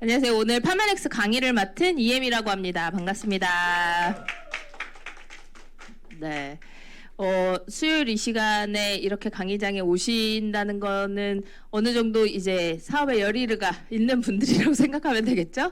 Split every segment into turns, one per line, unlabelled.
안녕하세요. 오늘 파마넥스 강의를 맡은 이엠이라고 합니다. 반갑습니다. 네. 수요일 이 시간에 이렇게 강의장에 오신다는 거는 어느 정도 이제 사업에 열의가 있는 분들이라고 생각하면 되겠죠?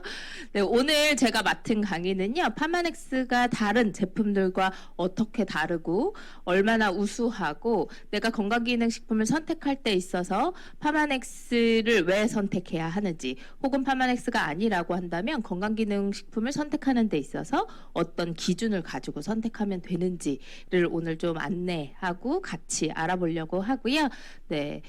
네, 오늘 제가 맡은 강의는요, 파마넥스가 다른 제품들과 어떻게 다르고 얼마나 우수하고 내가 건강기능식품을 선택할 때 있어서 파마넥스를 왜 선택해야 하는지, 혹은 파마넥스가 아니라고 한다면 건강기능식품을 선택하는 데 있어서 어떤 기준을 가지고 선택하면 되는지를 오늘 좀 안내하고 같이 알아보려고 하고요. 네,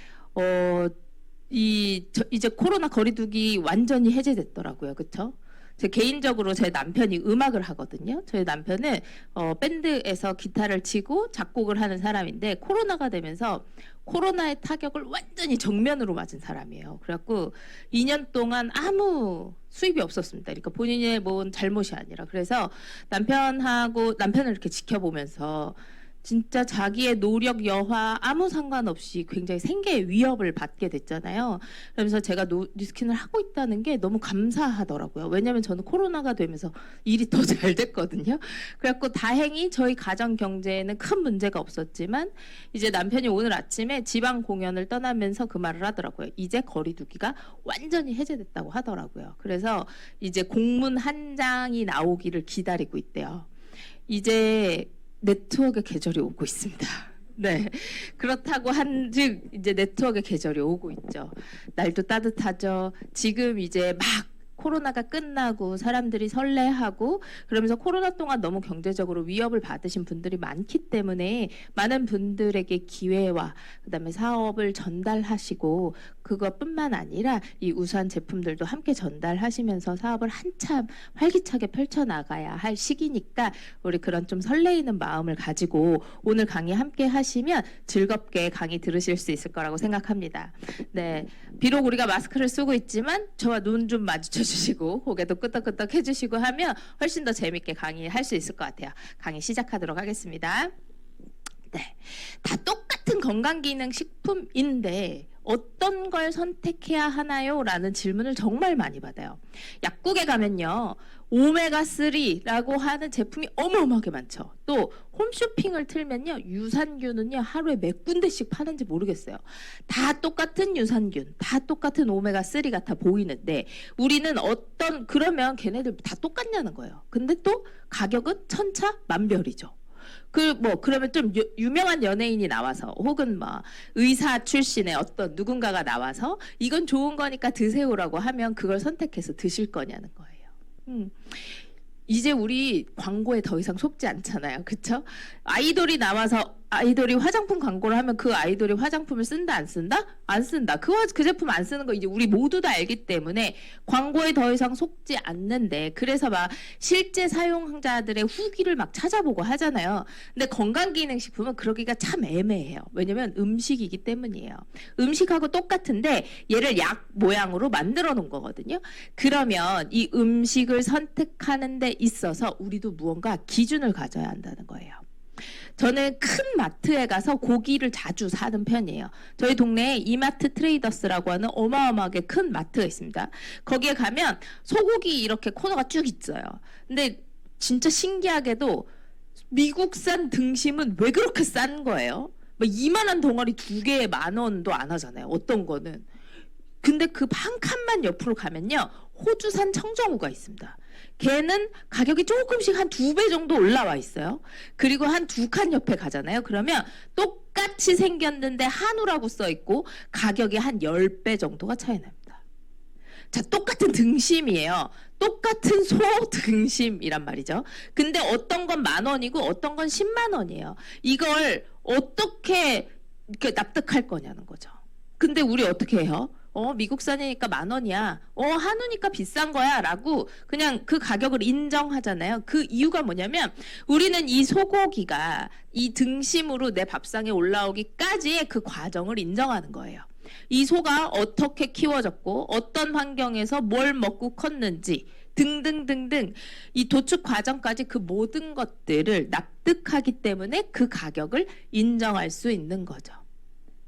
이제 코로나 거리두기 완전히 해제됐더라고요. 그쵸? 제 개인적으로 제 남편이 음악을 하거든요. 저희 남편은 밴드에서 기타를 치고 작곡을 하는 사람인데 코로나가 되면서 코로나의 타격을 완전히 정면으로 맞은 사람이에요. 그래갖고 2년 동안 아무 수입이 없었습니다. 그러니까 본인의 뭔 잘못이 아니라. 그래서 남편을 이렇게 지켜보면서 진짜 자기의 노력 여하 아무 상관없이 굉장히 생계의 위협을 받게 됐잖아요. 그러면서 제가 리스킨을 하고 있다는 게 너무 감사하더라고요. 왜냐하면 저는 코로나가 되면서 일이 더 잘 됐거든요. 그래갖고 다행히 저희 가정 경제에는 큰 문제가 없었지만 이제 남편이 오늘 아침에 지방 공연을 떠나면서 그 말을 하더라고요. 이제 거리두기가 완전히 해제됐다고 하더라고요. 그래서 이제 공문 한 장이 나오기를 기다리고 있대요. 이제 네트워크의 계절이 오고 있습니다. 네, 그렇다고 한즉 이제 네트워크의 계절이 오고 있죠. 날도 따뜻하죠. 지금 이제 막 코로나가 끝나고 사람들이 설레하고 그러면서 코로나 동안 너무 경제적으로 위협을 받으신 분들이 많기 때문에 많은 분들에게 기회와 그다음에 사업을 전달하시고 그것뿐만 아니라 이 우수한 제품들도 함께 전달하시면서 사업을 한참 활기차게 펼쳐나가야 할 시기니까 우리 그런 좀 설레이는 마음을 가지고 오늘 강의 함께 하시면 즐겁게 강의 들으실 수 있을 거라고 생각합니다. 네, 비록 우리가 마스크를 쓰고 있지만 저와 눈 좀 마주쳐 주시고 고개도 끄덕끄덕 해주시고 하면 훨씬 더 재밌게 강의할 수 있을 것 같아요. 강의 시작하도록 하겠습니다. 네, 다 똑같은 건강기능식품인데 어떤 걸 선택해야 하나요? 라는 질문을 정말 많이 받아요. 약국에 가면요, 오메가3라고 하는 제품이 어마어마하게 많죠. 또 홈쇼핑을 틀면요, 유산균은요 하루에 몇 군데씩 파는지 모르겠어요. 다 똑같은 유산균, 다 똑같은 오메가3 같아 보이는데 우리는 그러면 걔네들 다 똑같냐는 거예요. 근데 또 가격은 천차만별이죠. 그러면 좀 유명한 연예인이 나와서 혹은 의사 출신의 어떤 누군가가 나와서 이건 좋은 거니까 드세요라고 하면 그걸 선택해서 드실 거냐는 거예요. 이제 우리 광고에 더 이상 속지 않잖아요. 그쵸? 아이돌이 나와서 아이돌이 화장품 광고를 하면 그 아이돌이 화장품을 쓴다 안 쓴다? 안 쓴다. 그 제품 안 쓰는 거 이제 우리 모두 다 알기 때문에 광고에 더 이상 속지 않는데 그래서 실제 사용자들의 후기를 찾아보고 하잖아요. 근데 건강기능식품은 그러기가 참 애매해요. 왜냐면 음식이기 때문이에요. 음식하고 똑같은데 얘를 약 모양으로 만들어 놓은 거거든요. 그러면 이 음식을 선택하는 데 있어서 우리도 무언가 기준을 가져야 한다는 거예요. 저는 큰 마트에 가서 고기를 자주 사는 편이에요. 저희 동네에 이마트 트레이더스라고 하는 어마어마하게 큰 마트가 있습니다. 거기에 가면 소고기 이렇게 코너가 쭉 있어요. 근데 진짜 신기하게도 미국산 등심은 왜 그렇게 싼 거예요? 이만한 덩어리 2개에 10,000원도 안 하잖아요. 어떤 거는. 근데 그 한 칸만 옆으로 가면요, 호주산 청정우가 있습니다. 걔는 가격이 조금씩 한 2배 정도 올라와 있어요. 그리고 한 2칸 옆에 가잖아요. 그러면 똑같이 생겼는데 한우라고 써 있고 가격이 한 10배 정도가 차이 납니다. 자, 똑같은 등심이에요. 똑같은 소 등심이란 말이죠. 근데 어떤 건 10,000원이고 어떤 건 10만 원이에요. 이걸 어떻게 이렇게 납득할 거냐는 거죠. 근데 우리 어떻게 해요? 미국산이니까 10,000원이야. 한우니까 비싼 거야. 라고 그냥 그 가격을 인정하잖아요. 그 이유가 뭐냐면 우리는 이 소고기가 이 등심으로 내 밥상에 올라오기까지의 그 과정을 인정하는 거예요. 이 소가 어떻게 키워졌고 어떤 환경에서 뭘 먹고 컸는지 등등등등 이 도축 과정까지 그 모든 것들을 납득하기 때문에 그 가격을 인정할 수 있는 거죠.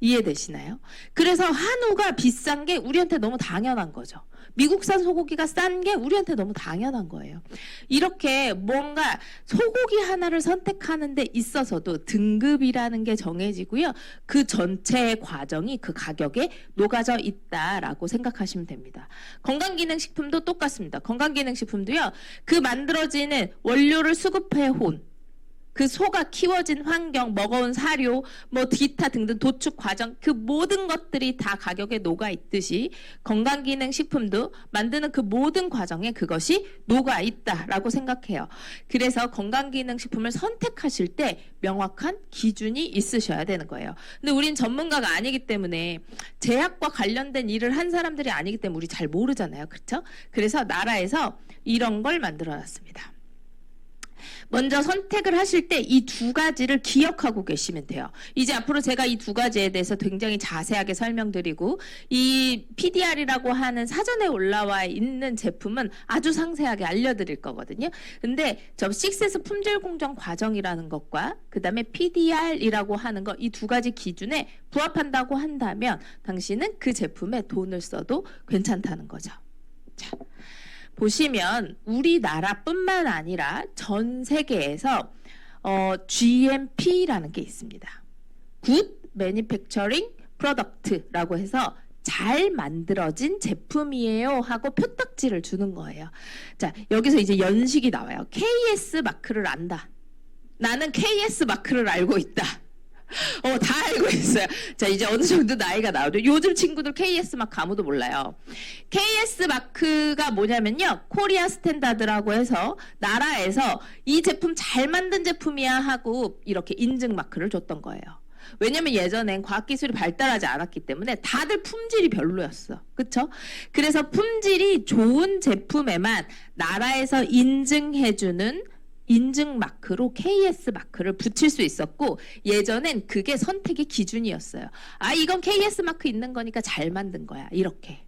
이해되시나요? 그래서 한우가 비싼 게 우리한테 너무 당연한 거죠. 미국산 소고기가 싼 게 우리한테 너무 당연한 거예요. 이렇게 뭔가 소고기 하나를 선택하는 데 있어서도 등급이라는 게 정해지고요. 그 전체의 과정이 그 가격에 녹아져 있다라고 생각하시면 됩니다. 건강기능식품도 똑같습니다. 건강기능식품도요. 그 만들어지는 원료를 수급해온 그 소가 키워진 환경, 먹어온 사료, 뭐 기타 등등 도축 과정 그 모든 것들이 다 가격에 녹아 있듯이 건강기능식품도 만드는 그 모든 과정에 그것이 녹아 있다라고 생각해요. 그래서 건강기능식품을 선택하실 때 명확한 기준이 있으셔야 되는 거예요. 근데 우린 전문가가 아니기 때문에 제약과 관련된 일을 한 사람들이 아니기 때문에 우리 잘 모르잖아요. 그렇죠? 그래서 나라에서 이런 걸 만들어놨습니다. 먼저 선택을 하실 때 이 두 가지를 기억하고 계시면 돼요. 이제 앞으로 제가 이 두 가지에 대해서 굉장히 자세하게 설명드리고 이 PDR이라고 하는 사전에 올라와 있는 제품은 아주 상세하게 알려드릴 거거든요. 근데 저 식세스 품질 공정 과정이라는 것과 그 다음에 PDR이라고 하는 것 이 두 가지 기준에 부합한다고 한다면 당신은 그 제품에 돈을 써도 괜찮다는 거죠. 자. 보시면 우리나라뿐만 아니라 전 세계에서 GMP라는 게 있습니다. Good Manufacturing Product라고 해서 잘 만들어진 제품이에요 하고 표딱지를 주는 거예요. 자, 여기서 이제 연식이 나와요. KS 마크를 안다. 나는 KS 마크를 알고 있다. 다 알고 있어요. 자, 이제 어느 정도 나이가 나오죠. 요즘 친구들 KS 마크 아무도 몰라요. KS 마크가 뭐냐면요. 코리아 스탠다드라고 해서 나라에서 이 제품 잘 만든 제품이야 하고 이렇게 인증 마크를 줬던 거예요. 왜냐면 예전엔 과학기술이 발달하지 않았기 때문에 다들 품질이 별로였어. 그쵸? 그래서 품질이 좋은 제품에만 나라에서 인증해주는 인증 마크로 KS 마크를 붙일 수 있었고 예전엔 그게 선택의 기준이었어요. 아, 이건 KS 마크 있는 거니까 잘 만든 거야. 이렇게.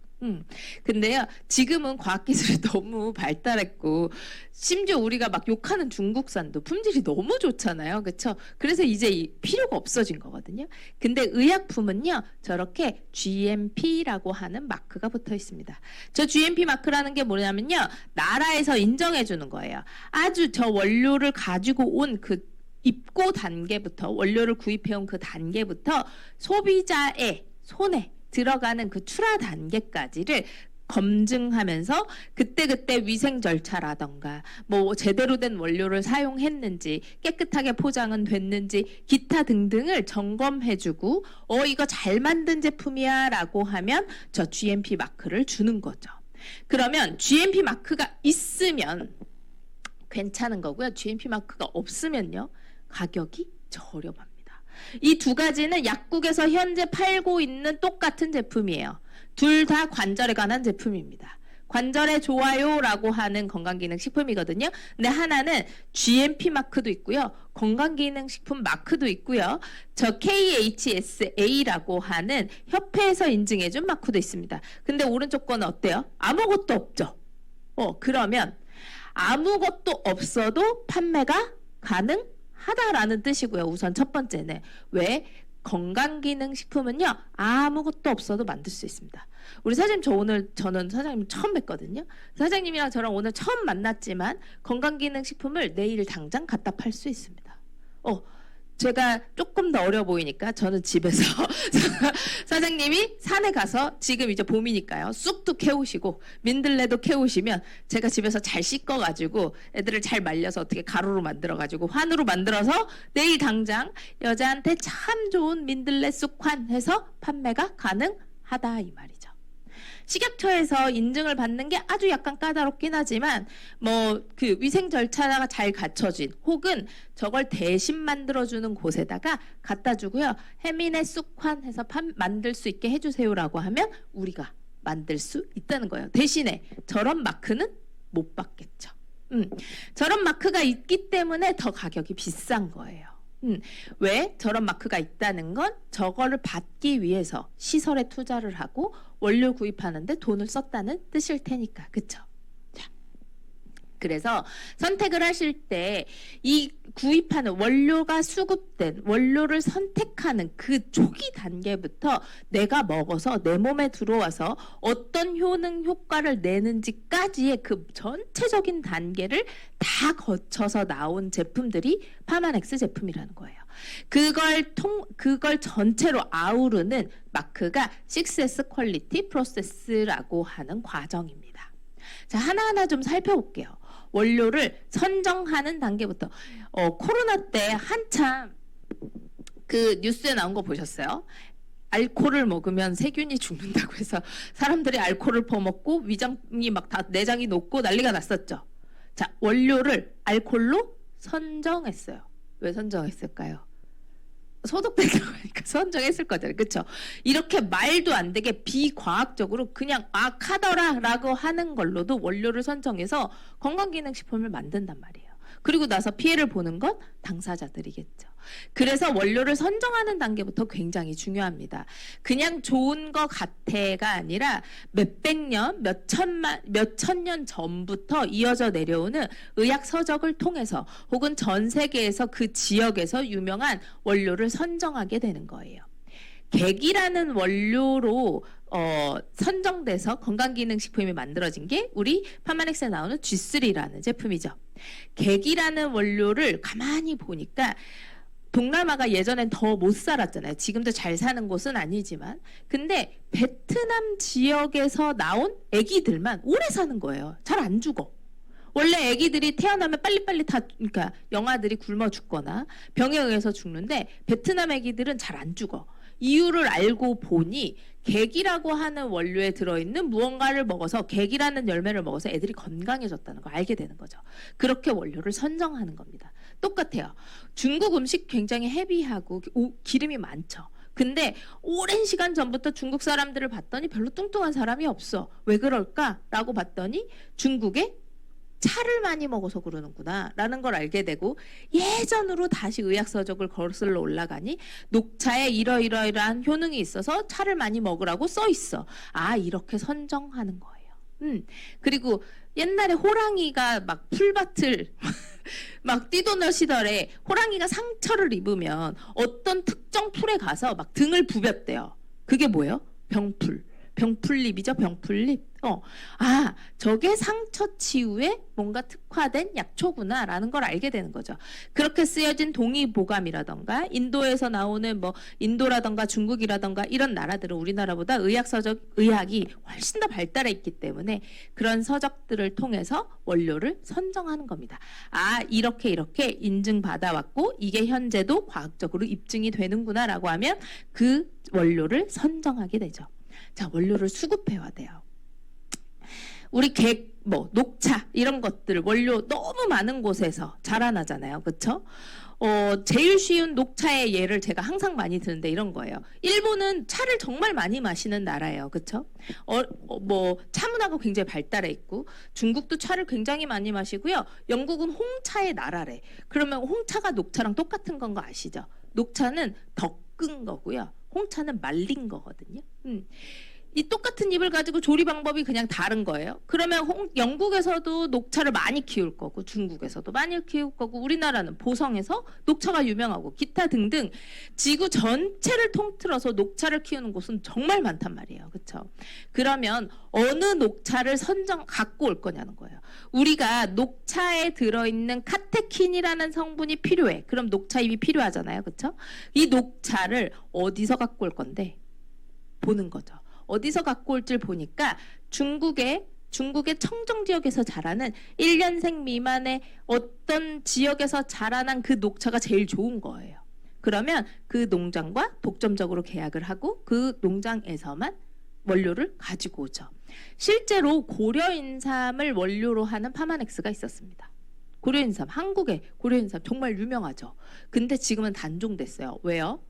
근데요, 지금은 과학기술이 너무 발달했고, 심지어 우리가 막 욕하는 중국산도 품질이 너무 좋잖아요. 그쵸? 그래서 이제 필요가 없어진 거거든요. 근데 의약품은요, 저렇게 GMP라고 하는 마크가 붙어 있습니다. 저 GMP 마크라는 게 뭐냐면요, 나라에서 인정해 주는 거예요. 아주 저 원료를 가지고 온 그 입고 단계부터, 원료를 구입해온 그 단계부터 소비자의 손에 들어가는 그 출하 단계까지를 검증하면서 그때그때 위생 절차라던가 뭐 제대로 된 원료를 사용했는지 깨끗하게 포장은 됐는지 기타 등등을 점검해주고 이거 잘 만든 제품이야 라고 하면 저 GMP 마크를 주는 거죠. 그러면 GMP 마크가 있으면 괜찮은 거고요. GMP 마크가 없으면요. 가격이 저렴합니다. 이 두 가지는 약국에서 현재 팔고 있는 똑같은 제품이에요. 둘 다 관절에 관한 제품입니다. 관절에 좋아요라고 하는 건강기능식품이거든요. 근데 하나는 GMP 마크도 있고요. 건강기능식품 마크도 있고요. 저 KHSA라고 하는 협회에서 인증해준 마크도 있습니다. 근데 오른쪽 거는 어때요? 아무것도 없죠. 그러면 아무것도 없어도 판매가 가능하다라는 뜻이고요. 우선 첫 번째는 왜? 건강기능식품은요. 아무것도 없어도 만들 수 있습니다. 우리 사장님 저는 사장님 처음 뵀거든요. 사장님이랑 저랑 오늘 처음 만났지만 건강기능식품을 내일 당장 갖다 팔 수 있습니다. 제가 조금 더 어려 보이니까 저는 집에서 사장님이 산에 가서 지금 이제 봄이니까요. 쑥도 캐오시고 민들레도 캐오시면 제가 집에서 잘 씻어가지고 애들을 잘 말려서 어떻게 가루로 만들어가지고 환으로 만들어서 내일 당장 여자한테 참 좋은 민들레 쑥환 해서 판매가 가능하다 이 말이죠. 식약처에서 인증을 받는 게 아주 약간 까다롭긴 하지만 뭐 그 위생 절차가 잘 갖춰진 혹은 저걸 대신 만들어주는 곳에다가 갖다 주고요. 혜민의 쑥환 해서 만들 수 있게 해주세요라고 하면 우리가 만들 수 있다는 거예요. 대신에 저런 마크는 못 받겠죠. 저런 마크가 있기 때문에 더 가격이 비싼 거예요. 왜? 저런 마크가 있다는 건 저거를 받기 위해서 시설에 투자를 하고 원료 구입하는데 돈을 썼다는 뜻일 테니까. 그쵸? 자, 그래서 선택을 하실 때 이 구입하는 원료가 수급된 원료를 선택하는 그 초기 단계부터 내가 먹어서 내 몸에 들어와서 어떤 효과를 내는지까지의 그 전체적인 단계를 다 거쳐서 나온 제품들이 파마넥스 제품이라는 거예요. 그걸 전체로 아우르는 마크가 6S 퀄리티 프로세스라고 하는 과정입니다. 자, 하나하나 좀 살펴볼게요. 원료를 선정하는 단계부터 코로나 때 한참 그 뉴스에 나온 거 보셨어요? 알코올을 먹으면 세균이 죽는다고 해서 사람들이 알코올을 퍼먹고 위장이 막 다 내장이 녹고 난리가 났었죠. 자, 원료를 알코올로 선정했어요. 왜 선정했을까요? 소독되다고 하니까 선정했을 거잖아요. 그렇죠? 이렇게 말도 안 되게 비과학적으로 그냥 하더라라고 하는 걸로도 원료를 선정해서 건강기능식품을 만든단 말이에요. 그리고 나서 피해를 보는 건 당사자들이겠죠. 그래서 원료를 선정하는 단계부터 굉장히 중요합니다. 그냥 좋은 거 같아가 아니라 몇백 년, 몇천 년 전부터 이어져 내려오는 의학 서적을 통해서 혹은 전 세계에서 그 지역에서 유명한 원료를 선정하게 되는 거예요. 객이라는 원료로 선정돼서 건강기능식품이 만들어진 게 우리 파마넥스에 나오는 G3라는 제품이죠. 객이라는 원료를 가만히 보니까 동남아가 예전엔 더 못 살았잖아요. 지금도 잘 사는 곳은 아니지만. 근데 베트남 지역에서 나온 애기들만 오래 사는 거예요. 잘 안 죽어. 원래 애기들이 태어나면 빨리빨리 그러니까 영아들이 굶어 죽거나 병에 의해서 죽는데 베트남 애기들은 잘 안 죽어. 이유를 알고 보니 객이라고 하는 원료에 들어있는 무언가를 먹어서 객이라는 열매를 먹어서 애들이 건강해졌다는 걸 알게 되는 거죠. 그렇게 원료를 선정하는 겁니다. 똑같아요. 중국 음식 굉장히 헤비하고 기름이 많죠. 근데 오랜 시간 전부터 중국 사람들을 봤더니 별로 뚱뚱한 사람이 없어. 왜 그럴까라고 봤더니 중국에 차를 많이 먹어서 그러는구나 라는 걸 알게 되고 예전으로 다시 의학서적을 거슬러 올라가니 녹차에 이러이러한 효능이 있어서 차를 많이 먹으라고 써 있어. 아, 이렇게 선정하는 거예요. 그리고 옛날에 호랑이가 막 풀밭을 막 뛰도는 시절에 호랑이가 상처를 입으면 어떤 특정 풀에 가서 막 등을 부볐대요. 그게 뭐예요? 병풀잎이죠. 병풀잎. 저게 상처 치유에 뭔가 특화된 약초구나라는 걸 알게 되는 거죠. 그렇게 쓰여진 동의보감이라던가 인도에서 나오는 인도라던가 중국이라던가 이런 나라들은 우리나라보다 의학이 훨씬 더 발달해 있기 때문에 그런 서적들을 통해서 원료를 선정하는 겁니다. 이렇게 인증받아왔고 이게 현재도 과학적으로 입증이 되는구나라고 하면 그 원료를 선정하게 되죠. 자, 원료를 수급해야 돼요. 우리 녹차 이런 것들 원료 너무 많은 곳에서 자라나잖아요. 그렇죠? 제일 쉬운 녹차의 예를 제가 항상 많이 드는데 이런 거예요. 일본은 차를 정말 많이 마시는 나라예요. 그렇죠? 차 문화가 굉장히 발달해 있고 중국도 차를 굉장히 많이 마시고요. 영국은 홍차의 나라래. 그러면 홍차가 녹차랑 똑같은 건 거 아시죠? 녹차는 덕근 거고요. 홍차는 말린 거거든요. 이 똑같은 잎을 가지고 조리 방법이 그냥 다른 거예요. 그러면 영국에서도 녹차를 많이 키울 거고 중국에서도 많이 키울 거고 우리나라는 보성에서 녹차가 유명하고 기타 등등 지구 전체를 통틀어서 녹차를 키우는 곳은 정말 많단 말이에요. 그렇죠? 그러면 어느 녹차를 갖고 올 거냐는 거예요. 우리가 녹차에 들어있는 카테킨이라는 성분이 필요해. 그럼 녹차잎이 필요하잖아요. 그렇죠? 이 녹차를 어디서 갖고 올 건데? 보는 거죠. 어디서 갖고 올 줄 보니까 중국의 청정 지역에서 자라는 1년생 미만의 어떤 지역에서 자라난 그 녹차가 제일 좋은 거예요. 그러면 그 농장과 독점적으로 계약을 하고 그 농장에서만 원료를 가지고 오죠. 실제로 고려인삼을 원료로 하는 파마넥스가 있었습니다. 고려인삼, 한국의 고려인삼 정말 유명하죠. 근데 지금은 단종됐어요. 왜요?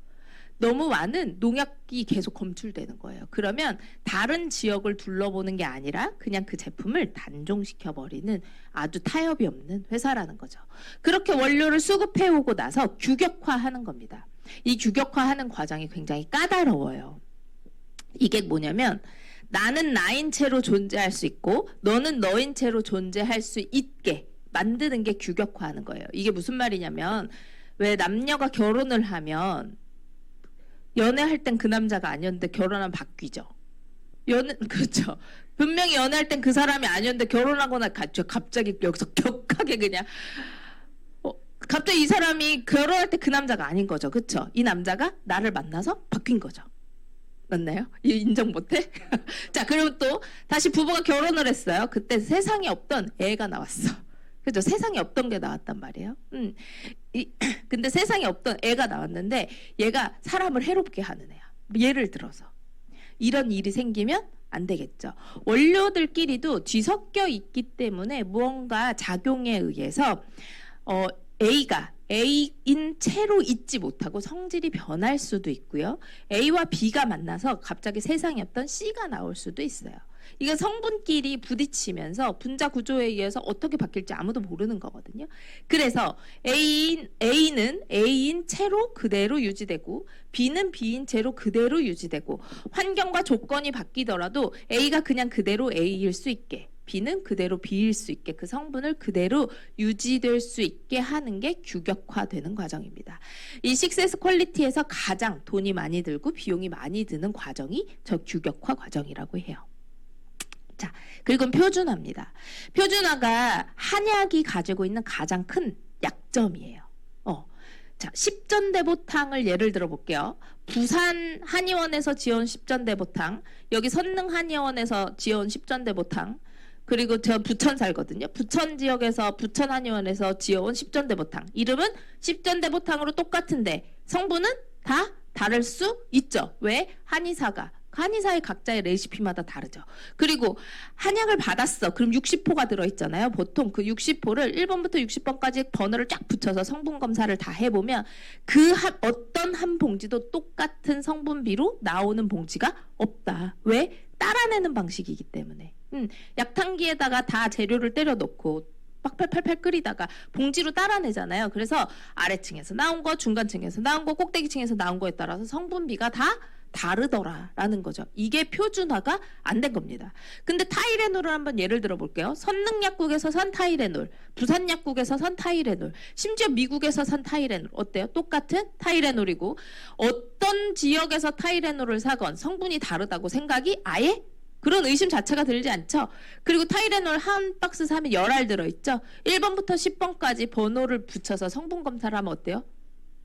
너무 많은 농약이 계속 검출되는 거예요. 그러면 다른 지역을 둘러보는 게 아니라 그냥 그 제품을 단종시켜버리는 아주 타협이 없는 회사라는 거죠. 그렇게 원료를 수급해오고 나서 규격화하는 겁니다. 이 규격화하는 과정이 굉장히 까다로워요. 이게 뭐냐면 나는 나인 채로 존재할 수 있고 너는 너인 채로 존재할 수 있게 만드는 게 규격화하는 거예요. 이게 무슨 말이냐면 왜 남녀가 결혼을 하면 연애할 땐 그 남자가 아니었는데 결혼하면 바뀌죠. 그렇죠. 분명히 연애할 땐 그 사람이 아니었는데 결혼하거나 갑자기 여기서 격하게 그냥 갑자기 이 사람이 결혼할 때 그 남자가 아닌 거죠. 그렇죠? 이 남자가 나를 만나서 바뀐 거죠. 맞나요? 인정 못해? 자, 그리고 또 다시 부부가 결혼을 했어요. 그때 세상에 없던 애가 나왔어. 그죠? 세상에 없던 게 나왔단 말이에요. 근데 세상에 없던 애가 나왔는데 얘가 사람을 해롭게 하는 애야. 예를 들어서 이런 일이 생기면 안 되겠죠. 원료들끼리도 뒤섞여 있기 때문에 무언가 작용에 의해서 A가 A인 채로 있지 못하고 성질이 변할 수도 있고요. A와 B가 만나서 갑자기 세상에 없던 C가 나올 수도 있어요. 이게 성분끼리 부딪히면서 분자 구조에 의해서 어떻게 바뀔지 아무도 모르는 거거든요. 그래서 A는 A인 채로 그대로 유지되고 B는 B인 채로 그대로 유지되고 환경과 조건이 바뀌더라도 A가 그냥 그대로 A일 수 있게 B는 그대로 B일 수 있게 그 성분을 그대로 유지될 수 있게 하는 게 규격화되는 과정입니다. 이 식세스 퀄리티에서 가장 돈이 많이 들고 비용이 많이 드는 과정이 저 규격화 과정이라고 해요. 자, 그리고 표준화입니다. 표준화가 한약이 가지고 있는 가장 큰 약점이에요. 자, 십전대보탕을 예를 들어 볼게요. 부산 한의원에서 지어온 십전대보탕, 여기 선릉 한의원에서 지어온 십전대보탕, 그리고 저 부천 살거든요. 부천 지역에서 부천 한의원에서 지어온 십전대보탕. 이름은 십전대보탕으로 똑같은데 성분은 다 다를 수 있죠. 왜? 한의사의 각자의 레시피마다 다르죠. 그리고 한약을 받았어. 그럼 60포가 들어있잖아요. 보통 그 60포를 1번부터 60번까지 번호를 쫙 붙여서 성분 검사를 다 해보면 어떤 한 봉지도 똑같은 성분비로 나오는 봉지가 없다. 왜? 따라내는 방식이기 때문에. 약탕기에다가 다 재료를 때려 넣고 빡팔팔팔 끓이다가 봉지로 따라내잖아요. 그래서 아래층에서 나온 거, 중간층에서 나온 거, 꼭대기층에서 나온 거에 따라서 성분비가 다 다르더라라는 거죠. 이게 표준화가 안 된 겁니다. 근데 타이레놀을 한번 예를 들어 볼게요. 선릉약국에서 산 타이레놀, 부산약국에서 산 타이레놀, 심지어 미국에서 산 타이레놀 어때요? 똑같은 타이레놀이고 어떤 지역에서 타이레놀을 사건 성분이 다르다고 생각이 아예 그런 의심 자체가 들지 않죠. 그리고 타이레놀 한 박스 사면 10알 들어있죠. 1번부터 10번까지 번호를 붙여서 성분 검사를 하면 어때요?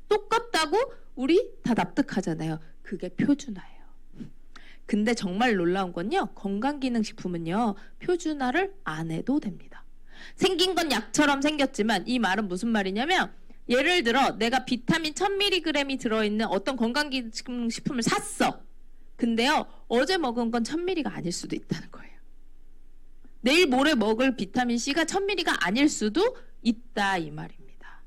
똑같다고 우리 다 납득하잖아요. 그게 표준화예요. 근데 정말 놀라운 건요. 건강기능식품은요. 표준화를 안 해도 됩니다. 생긴 건 약처럼 생겼지만 이 말은 무슨 말이냐면 예를 들어 내가 비타민 1000mg이 들어있는 어떤 건강기능식품을 샀어. 근데요. 어제 먹은 건 1000mg가 아닐 수도 있다는 거예요. 내일 모레 먹을 비타민C가 1000mg가 아닐 수도 있다 이 말입니다.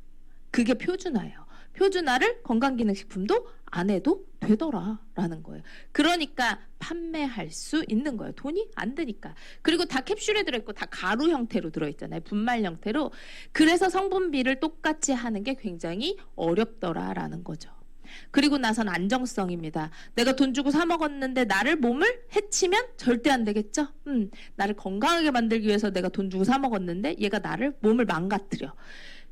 그게 표준화예요. 표준화를 건강기능식품도 안 해도 되더라라는 거예요. 그러니까 판매할 수 있는 거예요. 돈이 안 드니까. 그리고 다 캡슐에 들어있고 다 가루 형태로 들어있잖아요. 분말 형태로. 그래서 성분비를 똑같이 하는 게 굉장히 어렵더라라는 거죠. 그리고 나선 안정성입니다. 내가 돈 주고 사 먹었는데 나를 몸을 해치면 절대 안 되겠죠? 나를 건강하게 만들기 위해서 내가 돈 주고 사 먹었는데 얘가 나를 몸을 망가뜨려.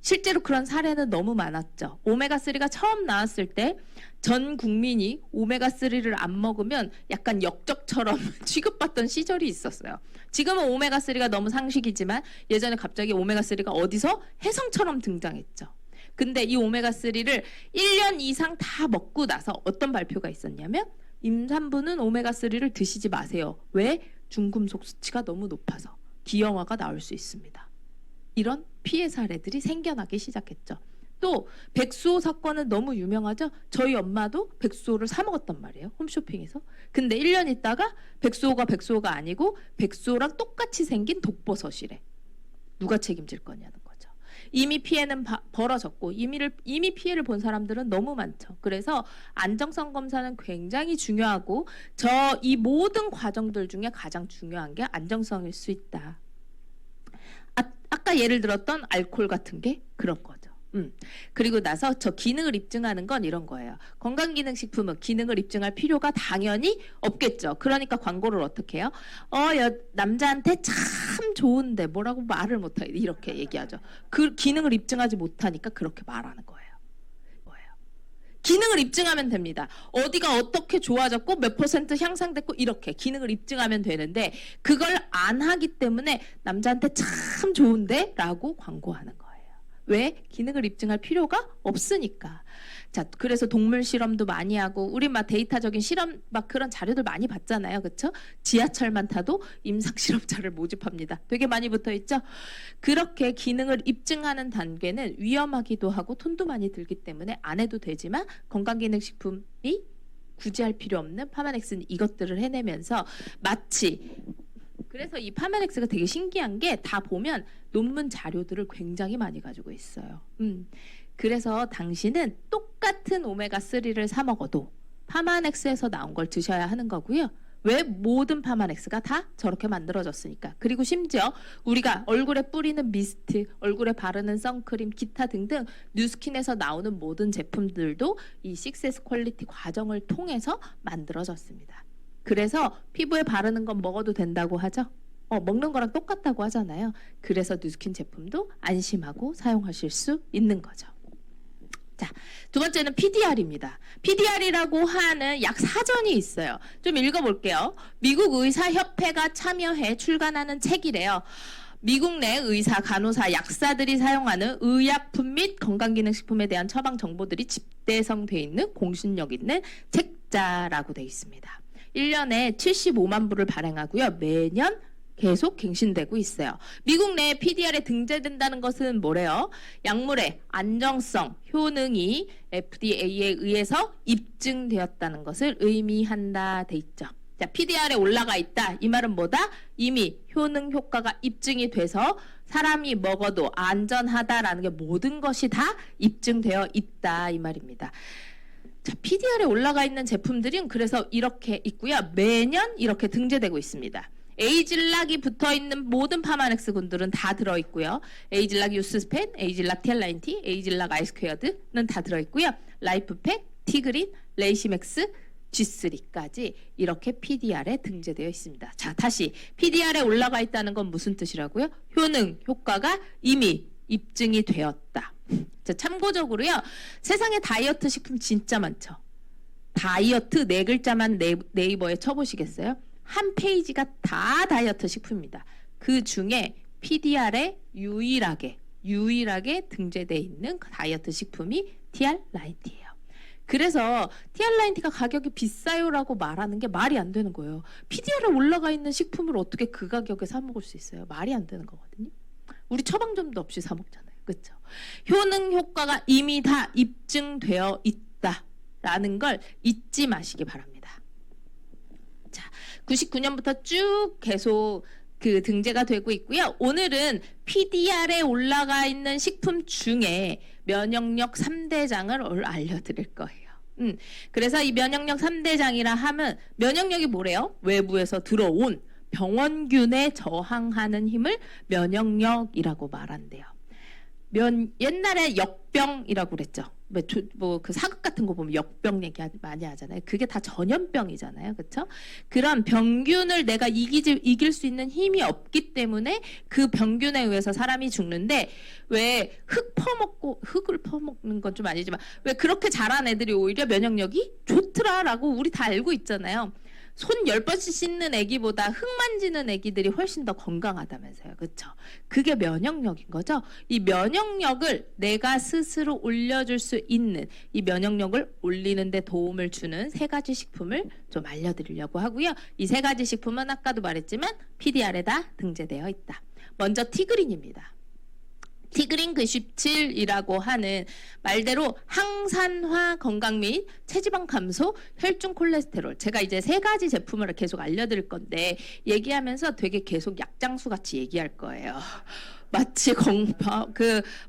실제로 그런 사례는 너무 많았죠. 오메가3가 처음 나왔을 때 전 국민이 오메가3를 안 먹으면 약간 역적처럼 취급받던 시절이 있었어요. 지금은 오메가3가 너무 상식이지만 예전에 갑자기 오메가3가 어디서 혜성처럼 등장했죠. 근데 이 오메가3를 1년 이상 다 먹고 나서 어떤 발표가 있었냐면 임산부는 오메가3를 드시지 마세요. 왜? 중금속 수치가 너무 높아서 기형아가 나올 수 있습니다. 이런 피해 사례들이 생겨나기 시작했죠. 또 백수호 사건은 너무 유명하죠. 저희 엄마도 백수호를 사 먹었단 말이에요. 홈쇼핑에서. 근데 1년 있다가 백수호가 아니고 백수호랑 똑같이 생긴 독버섯이래. 누가 책임질 거냐는 거죠. 이미 피해는 벌어졌고 이미 피해를 본 사람들은 너무 많죠. 그래서 안정성 검사는 굉장히 중요하고 이 모든 과정들 중에 가장 중요한 게 안정성일 수 있다. 아까 예를 들었던 알코올 같은 게 그런 거죠. 그리고 나서 저 기능을 입증하는 건 이런 거예요. 건강기능식품은 기능을 입증할 필요가 당연히 없겠죠. 그러니까 광고를 어떻게 해요? 남자한테 참 좋은데 뭐라고 말을 못해. 이렇게 얘기하죠. 그 기능을 입증하지 못하니까 그렇게 말하는 거예요. 기능을 입증하면 됩니다. 어디가 어떻게 좋아졌고 몇 % 향상됐고 이렇게 기능을 입증하면 되는데 그걸 안 하기 때문에 남자한테 참 좋은데 라고 광고하는 거예요. 왜? 기능을 입증할 필요가 없으니까. 자, 그래서 동물 실험도 많이 하고 우리 막 데이터적인 실험 막 그런 자료들 많이 봤잖아요. 그렇죠? 지하철만 타도 임상 실험자를 모집합니다. 되게 많이 붙어 있죠? 그렇게 기능을 입증하는 단계는 위험하기도 하고 돈도 많이 들기 때문에 안 해도 되지만 건강기능식품이 굳이 할 필요 없는 파마넥스는 이것들을 해내면서 마치 그래서 이 파마넥스가 되게 신기한 게 다 보면 논문 자료들을 굉장히 많이 가지고 있어요. 그래서 당신은 똑같은 오메가3를 사 먹어도 파마넥스에서 나온 걸 드셔야 하는 거고요. 왜? 모든 파마넥스가 다 저렇게 만들어졌으니까. 그리고 심지어 우리가 얼굴에 뿌리는 미스트, 얼굴에 바르는 선크림, 기타 등등 뉴스킨에서 나오는 모든 제품들도 이 6S 퀄리티 과정을 통해서 만들어졌습니다. 그래서 피부에 바르는 건 먹어도 된다고 하죠. 먹는 거랑 똑같다고 하잖아요. 그래서 뉴스킨 제품도 안심하고 사용하실 수 있는 거죠. 자, 두 번째는 PDR입니다. PDR이라고 하는 약 사전이 있어요. 좀 읽어볼게요. 미국 의사협회가 참여해 출간하는 책이래요. 미국 내 의사, 간호사, 약사들이 사용하는 의약품 및 건강기능식품에 대한 처방 정보들이 집대성돼 있는 공신력 있는 책자라고 되어 있습니다. 1년에 75만 부를 발행하고요. 매년 계속 갱신되고 있어요. 미국 내 PDR에 등재된다는 것은 뭐래요? 약물의 안정성, 효능이 FDA에 의해서 입증되었다는 것을 의미한다 돼 있죠. 자, PDR에 올라가 있다. 이 말은 뭐다? 이미 효능 효과가 입증이 돼서 사람이 먹어도 안전하다라는 게 모든 것이 다 입증되어 있다 이 말입니다. 자, PDR에 올라가 있는 제품들은 그래서 이렇게 있고요. 매년 이렇게 등재되고 있습니다. 에이즐락이 붙어있는 모든 파마넥스 군들은 다 들어있고요. 에이즐락 유스스펜, 에이즐락 티알라인티, 에이즐락 아이스퀘어드는 다 들어있고요. 라이프팩, 티그린, 레이시맥스, G3까지 이렇게 PDR에 등재되어 있습니다. 자, 다시 PDR에 올라가 있다는 건 무슨 뜻이라고요? 효능, 효과가 이미 입증이 되었다. 자, 참고적으로요. 세상에 다이어트 식품 진짜 많죠. 다이어트 네 글자만 네이버에 쳐보시겠어요? 한 페이지가 다 다이어트 식품입니다. 그 중에 PDR에 유일하게 등재되어 있는 다이어트 식품이 TR-라인티예요. 그래서 TR-라인티가 가격이 비싸요라고 말하는 게 말이 안 되는 거예요. PDR에 올라가 있는 식품을 어떻게 그 가격에 사 먹을 수 있어요? 말이 안 되는 거거든요. 우리 처방전도 없이 사 먹잖아요. 그렇죠? 효능 효과가 이미 다 입증되어 있다라는 걸 잊지 마시기 바랍니다. 자, 99년부터 쭉 계속 그 등재가 되고 있고요. 오늘은 PDR에 올라가 있는 식품 중에 면역력 3대장을 알려드릴 거예요. 그래서 이 면역력 3대장이라 하면 면역력이 뭐래요? 외부에서 들어온 병원균에 저항하는 힘을 면역력이라고 말한대요. 옛날에 역병이라고 그랬죠. 그 사극 같은 거 보면 역병 얘기 많이 하잖아요. 그게 다 전염병이잖아요. 그렇죠? 그런 병균을 내가 이길 수 있는 힘이 없기 때문에 그 병균에 의해서 사람이 죽는데 왜 흙을 퍼먹는 건 좀 아니지만 왜 그렇게 자란 애들이 오히려 면역력이 좋더라라고 우리 다 알고 있잖아요. 손 10번씩 씻는 애기보다 흙 만지는 애기들이 훨씬 더 건강하다면서요. 그렇죠? 그게 면역력인 거죠. 이 면역력을 내가 스스로 올려줄 수 있는 이 면역력을 올리는 데 도움을 주는 3가지 식품을 좀 알려드리려고 하고요. 이 3가지 식품은 아까도 말했지만 PDR에 다 등재되어 있다. 먼저 티그린입니다. 티그린 그17이라고 하는 말대로 항산화 건강 및 체지방 감소, 혈중 콜레스테롤. 제가 이제 3가지 제품을 계속 알려드릴 건데 얘기하면서 되게 계속 약장수 같이 얘기할 거예요. 마치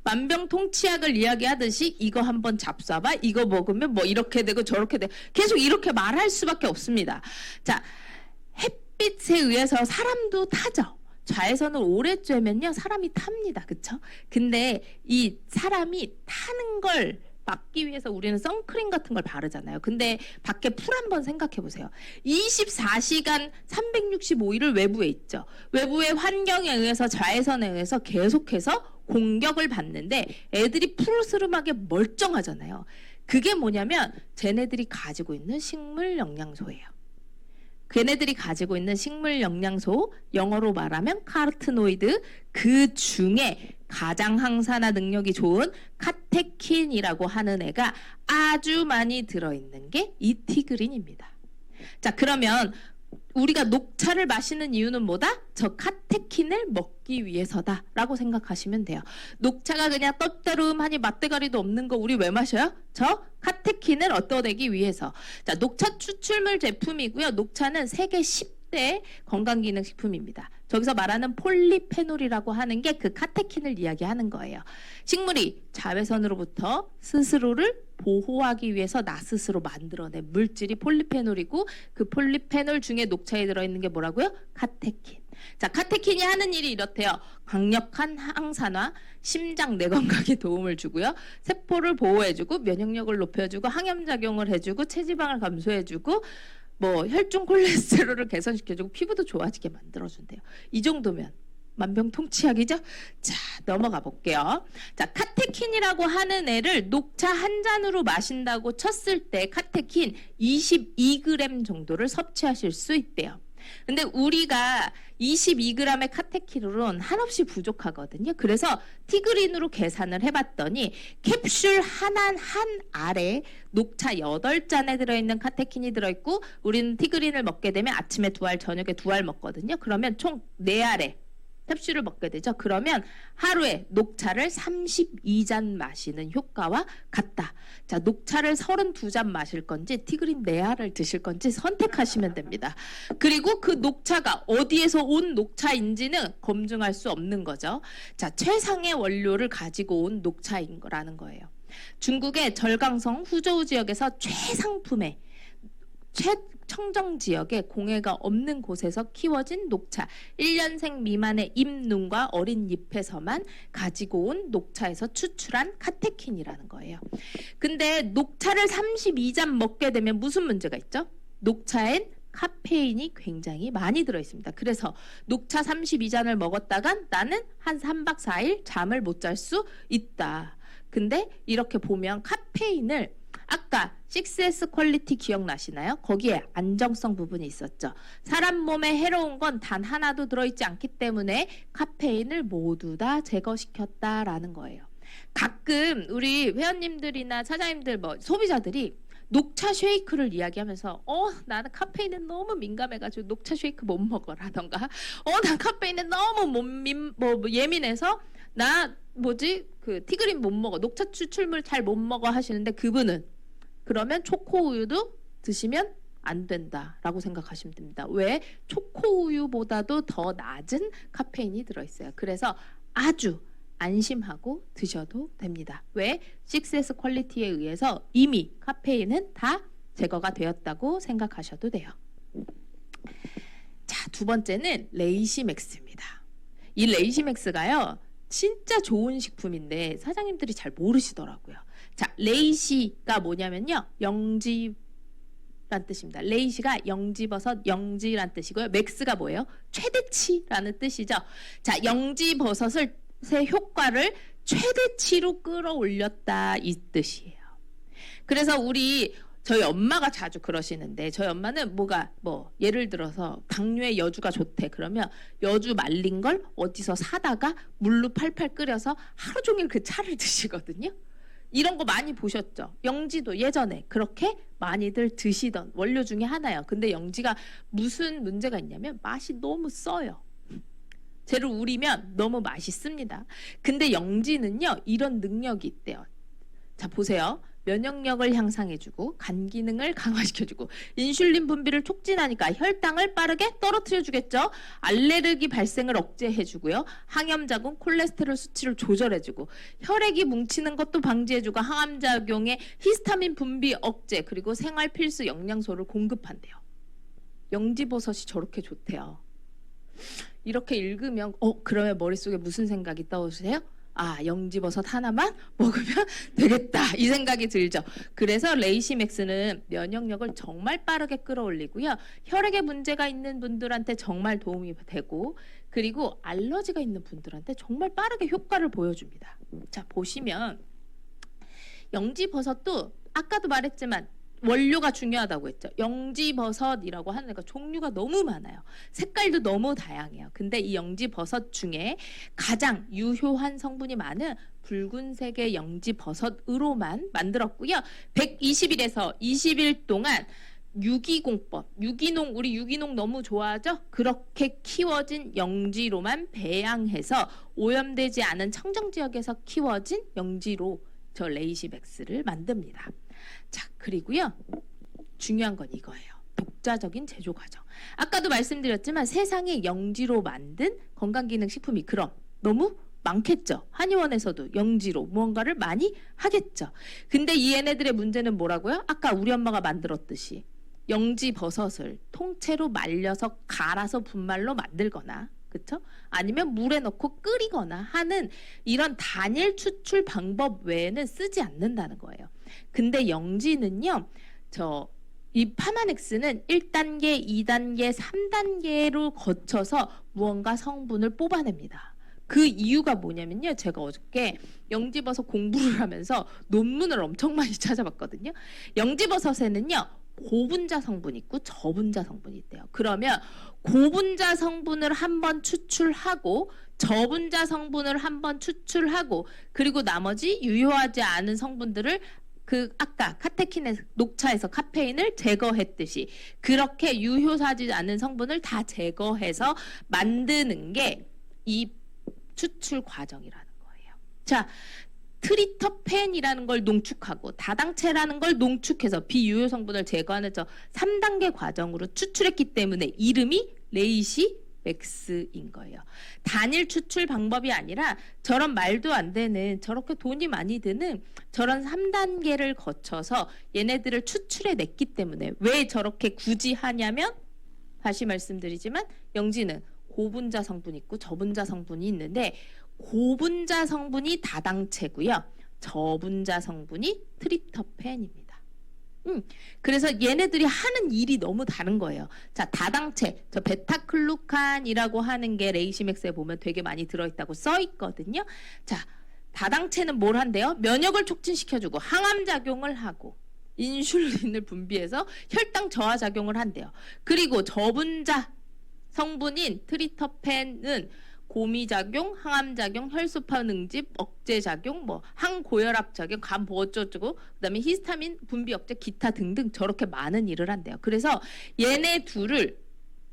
만병통치약을 이야기하듯이 이거 한번 잡숴봐. 이거 먹으면 뭐 이렇게 되고 저렇게 되고 계속 이렇게 말할 수밖에 없습니다. 자, 햇빛에 의해서 사람도 타죠. 좌회선을 오래 쬐면요 사람이 탑니다. 그쵸? 근데 이 사람이 타는 걸 막기 위해서 우리는 선크림 같은 걸 바르잖아요. 근데 밖에 풀 한번 생각해 보세요. 24시간 365일을 외부에 있죠. 외부의 환경에 의해서 좌회선에 의해서 계속해서 공격을 받는데 애들이 푸르스름하게 멀쩡하잖아요. 그게 뭐냐면 쟤네들이 가지고 있는 식물 영양소예요. 걔네들이 가지고 있는 식물 영양소, 영어로 말하면 카르트노이드, 그 중에 가장 항산화 능력이 좋은 카테킨이라고 하는 애가 아주 많이 들어있는 게 이 티그린입니다. 자, 그러면 우리가 녹차를 마시는 이유는 뭐다? 저 카테킨을 먹기 위해서다 라고 생각하시면 돼요. 녹차가 그냥 떡대름하니 맛대가리도 없는 거 우리 왜 마셔요? 저 카테킨을 얻어내기 위해서. 자, 녹차 추출물 제품이고요. 녹차는 세계 10대 건강기능식품입니다. 저기서 말하는 폴리페놀이라고 하는 게 그 카테킨을 이야기하는 거예요. 식물이 자외선으로부터 스스로를 보호하기 위해서 나 스스로 만들어낸 물질이 폴리페놀이고 그 폴리페놀 중에 녹차에 들어있는 게 뭐라고요? 카테킨. 자, 카테킨이 하는 일이 이렇대요. 강력한 항산화, 심장 내 건강에 도움을 주고요. 세포를 보호해주고 면역력을 높여주고 항염작용을 해주고 체지방을 감소해주고 뭐 혈중 콜레스테롤을 개선시켜주고 피부도 좋아지게 만들어준대요. 이 정도면 만병통치약이죠? 자, 넘어가 볼게요. 자, 카테킨이라고 하는 애를 녹차 한 잔으로 마신다고 쳤을 때 카테킨 22g 정도를 섭취하실 수 있대요. 근데 우리가 22g의 카테킨으로는 한없이 부족하거든요. 그래서 티그린으로 계산을 해봤더니 캡슐 한 알에 녹차 8잔에 들어있는 카테킨이 들어있고 우리는 티그린을 먹게 되면 아침에 2알, 저녁에 2알 먹거든요. 그러면 총 4알에 캡슐을 먹게 되죠. 그러면 하루에 녹차를 32잔 마시는 효과와 같다. 자, 녹차를 32잔 마실 건지 티그린 4알을 드실 건지 선택하시면 됩니다. 그리고 그 녹차가 어디에서 온 녹차인지는 검증할 수 없는 거죠. 자, 최상의 원료를 가지고 온 녹차인 거라는 거예요. 중국의 절강성 후저우 지역에서 최상품의 청정 지역에 공해가 없는 곳에서 키워진 녹차 1년생 미만의 잎눈과 어린 잎에서만 가지고 온 녹차에서 추출한 카테킨이라는 거예요. 근데 녹차를 32잔 먹게 되면 무슨 문제가 있죠? 녹차엔 카페인이 굉장히 많이 들어있습니다. 그래서 녹차 32잔을 먹었다간 나는 한 3박 4일 잠을 못 잘 수 있다. 근데 이렇게 보면 카페인을 아까 6S 퀄리티 기억나시나요? 거기에 안정성 부분이 있었죠. 사람 몸에 해로운 건 단 하나도 들어있지 않기 때문에 카페인을 모두 다 제거시켰다라는 거예요. 가끔 우리 회원님들이나 사장님들 뭐 소비자들이 녹차 쉐이크를 이야기하면서 나는 카페인에 너무 민감해가지고 녹차 쉐이크 못 먹어라던가 난 카페인에 너무 예민해서 나 그 티그린 못 먹어, 녹차 추출물 잘 못 먹어 하시는데 그분은 그러면 초코우유도 드시면 안 된다라고 생각하시면 됩니다. 왜? 초코우유보다도 더 낮은 카페인이 들어있어요. 그래서 아주 안심하고 드셔도 됩니다. 왜? 6S 퀄리티에 의해서 이미 카페인은 다 제거가 되었다고 생각하셔도 돼요. 자, 두 번째는 레이시맥스입니다. 이 레이시맥스가요, 진짜 좋은 식품인데 사장님들이 잘 모르시더라고요. 자, 레이시가 뭐냐면요, 영지란 뜻입니다. 레이시가 영지버섯 영지란 뜻이고요. 맥스가 뭐예요? 최대치라는 뜻이죠. 자, 영지버섯의 효과를 최대치로 끌어올렸다 이 뜻이에요. 그래서 저희 엄마가 자주 그러시는데 저희 엄마는 예를 들어서 당뇨에 여주가 좋대. 그러면 여주 말린 걸 어디서 사다가 물로 팔팔 끓여서 하루 종일 그 차를 드시거든요. 이런 거 많이 보셨죠? 영지도 예전에 그렇게 많이들 드시던 원료 중에 하나예요. 근데 영지가 무슨 문제가 있냐면 맛이 너무 써요. 쟤를 우리면 너무 맛있습니다. 근데 영지는요, 이런 능력이 있대요. 자, 보세요. 면역력을 향상해주고 간 기능을 강화시켜주고 인슐린 분비를 촉진하니까 혈당을 빠르게 떨어뜨려주겠죠. 알레르기 발생을 억제해주고요. 항염작용, 콜레스테롤 수치를 조절해주고 혈액이 뭉치는 것도 방지해주고 항암작용에 히스타민 분비 억제, 그리고 생활 필수 영양소를 공급한대요. 영지버섯이 저렇게 좋대요. 이렇게 읽으면 그러면 머릿속에 무슨 생각이 떠오르세요? 아, 영지버섯 하나만 먹으면 되겠다 이 생각이 들죠. 그래서 레이시맥스는 면역력을 정말 빠르게 끌어올리고요. 혈액에 문제가 있는 분들한테 정말 도움이 되고, 그리고 알러지가 있는 분들한테 정말 빠르게 효과를 보여줍니다. 자, 보시면 영지버섯도 아까도 말했지만 원료가 중요하다고 했죠. 영지버섯이라고 하는 애가 종류가 너무 많아요. 색깔도 너무 다양해요. 근데 이 영지버섯 중에 가장 유효한 성분이 많은 붉은색의 영지버섯으로만 만들었고요. 120일에서 20일 동안 유기공법, 유기농, 우리 유기농 너무 좋아하죠? 그렇게 키워진 영지로만 배양해서 오염되지 않은 청정지역에서 키워진 영지로 저 레이시맥스를 만듭니다. 자, 그리고요. 중요한 건 이거예요. 독자적인 제조 과정. 아까도 말씀드렸지만 세상에 영지로 만든 건강기능식품이 그럼 너무 많겠죠. 한의원에서도 영지로 무언가를 많이 하겠죠. 근데 이 얘네들의 문제는 뭐라고요? 아까 우리 엄마가 만들었듯이 영지 버섯을 통째로 말려서 갈아서 분말로 만들거나, 그쵸? 아니면 물에 넣고 끓이거나 하는 이런 단일 추출 방법 외에는 쓰지 않는다는 거예요. 근데 영지는요, 이 파마넥스는 1단계, 2단계, 3단계로 거쳐서 무언가 성분을 뽑아냅니다. 그 이유가 뭐냐면요, 제가 어저께 영지버섯 공부를 하면서 논문을 엄청 많이 찾아봤거든요. 영지버섯에는요, 고분자 성분이 있고 저분자 성분이 있대요. 그러면 고분자 성분을 한번 추출하고 저분자 성분을 한번 추출하고, 그리고 나머지 유효하지 않은 성분들을 아까 카테킨의 녹차에서 카페인을 제거했듯이 그렇게 유효하지 않은 성분을 다 제거해서 만드는 게 이 추출 과정이라는 거예요. 자, 트리터펜이라는 걸 농축하고 다당체라는 걸 농축해서 비유효 성분을 제거하는 저 3단계 과정으로 추출했기 때문에 이름이 레이시맥스인 거예요. 단일 추출 방법이 아니라 저런 말도 안 되는, 저렇게 돈이 많이 드는 저런 3단계를 거쳐서 얘네들을 추출해냈기 때문에 왜 저렇게 굳이 하냐면, 다시 말씀드리지만 영지는 고분자 성분이 있고 저분자 성분이 있는데 고분자 성분이 다당체고요. 저분자 성분이 트리터펜입니다. 그래서 얘네들이 하는 일이 너무 다른 거예요. 자, 다당체, 저 베타클루칸이라고 하는 게 레이시맥스에 보면 되게 많이 들어있다고 써 있거든요. 자, 다당체는 뭘 한대요? 면역을 촉진시켜주고 항암작용을 하고 인슐린을 분비해서 혈당 저하 작용을 한대요. 그리고 저분자 성분인 트리터펜은 고미작용, 항암작용, 혈소파 능집, 억제작용, 항고혈압작용, 간보 어쩌고, 그다음에 히스타민 분비 억제, 기타 등등 저렇게 많은 일을 한대요. 그래서 얘네 둘을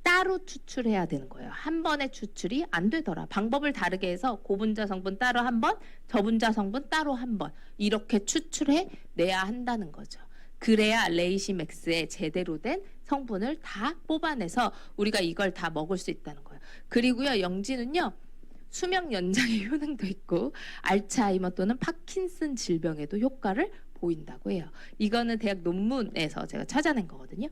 따로 추출해야 되는 거예요. 한 번에 추출이 안 되더라. 방법을 다르게 해서 고분자 성분 따로 한 번, 저분자 성분 따로 한 번 이렇게 추출해 내야 한다는 거죠. 그래야 레이시맥스의 제대로 된 성분을 다 뽑아내서 우리가 이걸 다 먹을 수 있다는 거예요. 그리고요, 영지는요, 수명 연장의 효능도 있고 알츠하이머 또는 파킨슨 질병에도 효과를 보인다고 해요. 이거는 대학 논문에서 제가 찾아낸 거거든요.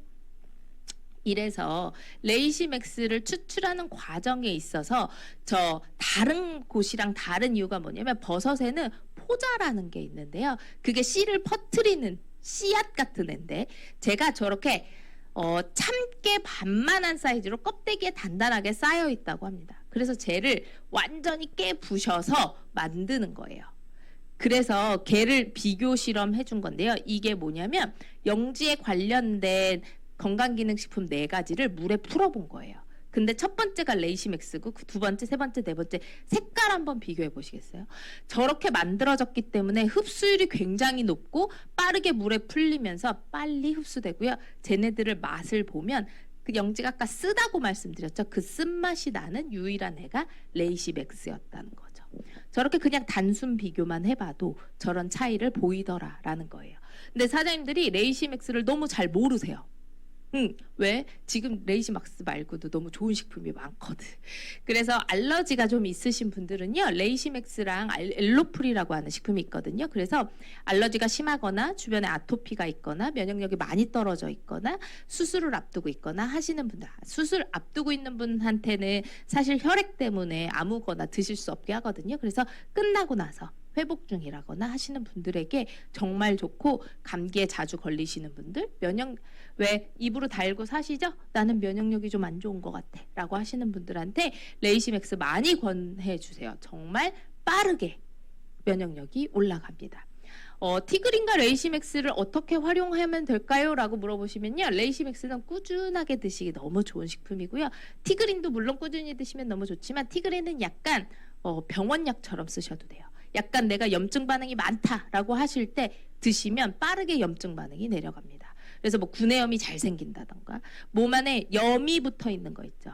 이래서 레이시맥스를 추출하는 과정에 있어서 저 다른 곳이랑 다른 이유가 뭐냐면 버섯에는 포자라는 게 있는데요. 그게 씨를 퍼뜨리는 씨앗 같은 애인데 제가 저렇게 참깨 반만한 사이즈로 껍데기에 단단하게 쌓여 있다고 합니다. 그래서 쟤를 완전히 깨 부셔서 만드는 거예요. 그래서 걔를 비교 실험해 준 건데요. 이게 뭐냐면 영지에 관련된 건강기능식품 4가지를 물에 풀어본 거예요. 근데 첫 번째가 레이시맥스고 그 두 번째, 세 번째, 네 번째 색깔 한번 비교해 보시겠어요? 저렇게 만들어졌기 때문에 흡수율이 굉장히 높고 빠르게 물에 풀리면서 빨리 흡수되고요. 쟤네들을 맛을 보면 그 영지가 아까 쓰다고 말씀드렸죠. 그 쓴맛이 나는 유일한 애가 레이시맥스였다는 거죠. 저렇게 그냥 단순 비교만 해봐도 저런 차이를 보이더라라는 거예요. 근데 사장님들이 레이시맥스를 너무 잘 모르세요. 왜? 지금 레이시막스 말고도 너무 좋은 식품이 많거든. 그래서 알러지가 좀 있으신 분들은요, 레이시맥스랑 엘로프리라고 하는 식품이 있거든요. 그래서 알러지가 심하거나 주변에 아토피가 있거나 면역력이 많이 떨어져 있거나 수술을 앞두고 있거나 하시는 분들, 수술 앞두고 있는 분한테는 사실 혈액 때문에 아무거나 드실 수 없게 하거든요. 그래서 끝나고 나서 회복 중이라거나 하시는 분들에게 정말 좋고, 감기에 자주 걸리시는 분들, 왜 입으로 달고 사시죠? 나는 면역력이 좀 안 좋은 것 같아 라고 하시는 분들한테 레이시맥스 많이 권해 주세요. 정말 빠르게 면역력이 올라갑니다. 티그린과 레이시맥스를 어떻게 활용하면 될까요? 라고 물어보시면요, 레이시맥스는 꾸준하게 드시기 너무 좋은 식품이고요. 티그린도 물론 꾸준히 드시면 너무 좋지만, 티그린은 약간 병원약처럼 쓰셔도 돼요. 약간 내가 염증 반응이 많다라고 하실 때 드시면 빠르게 염증 반응이 내려갑니다. 그래서 뭐 구내염이 잘 생긴다던가, 몸 안에 염이 붙어 있는 거 있죠.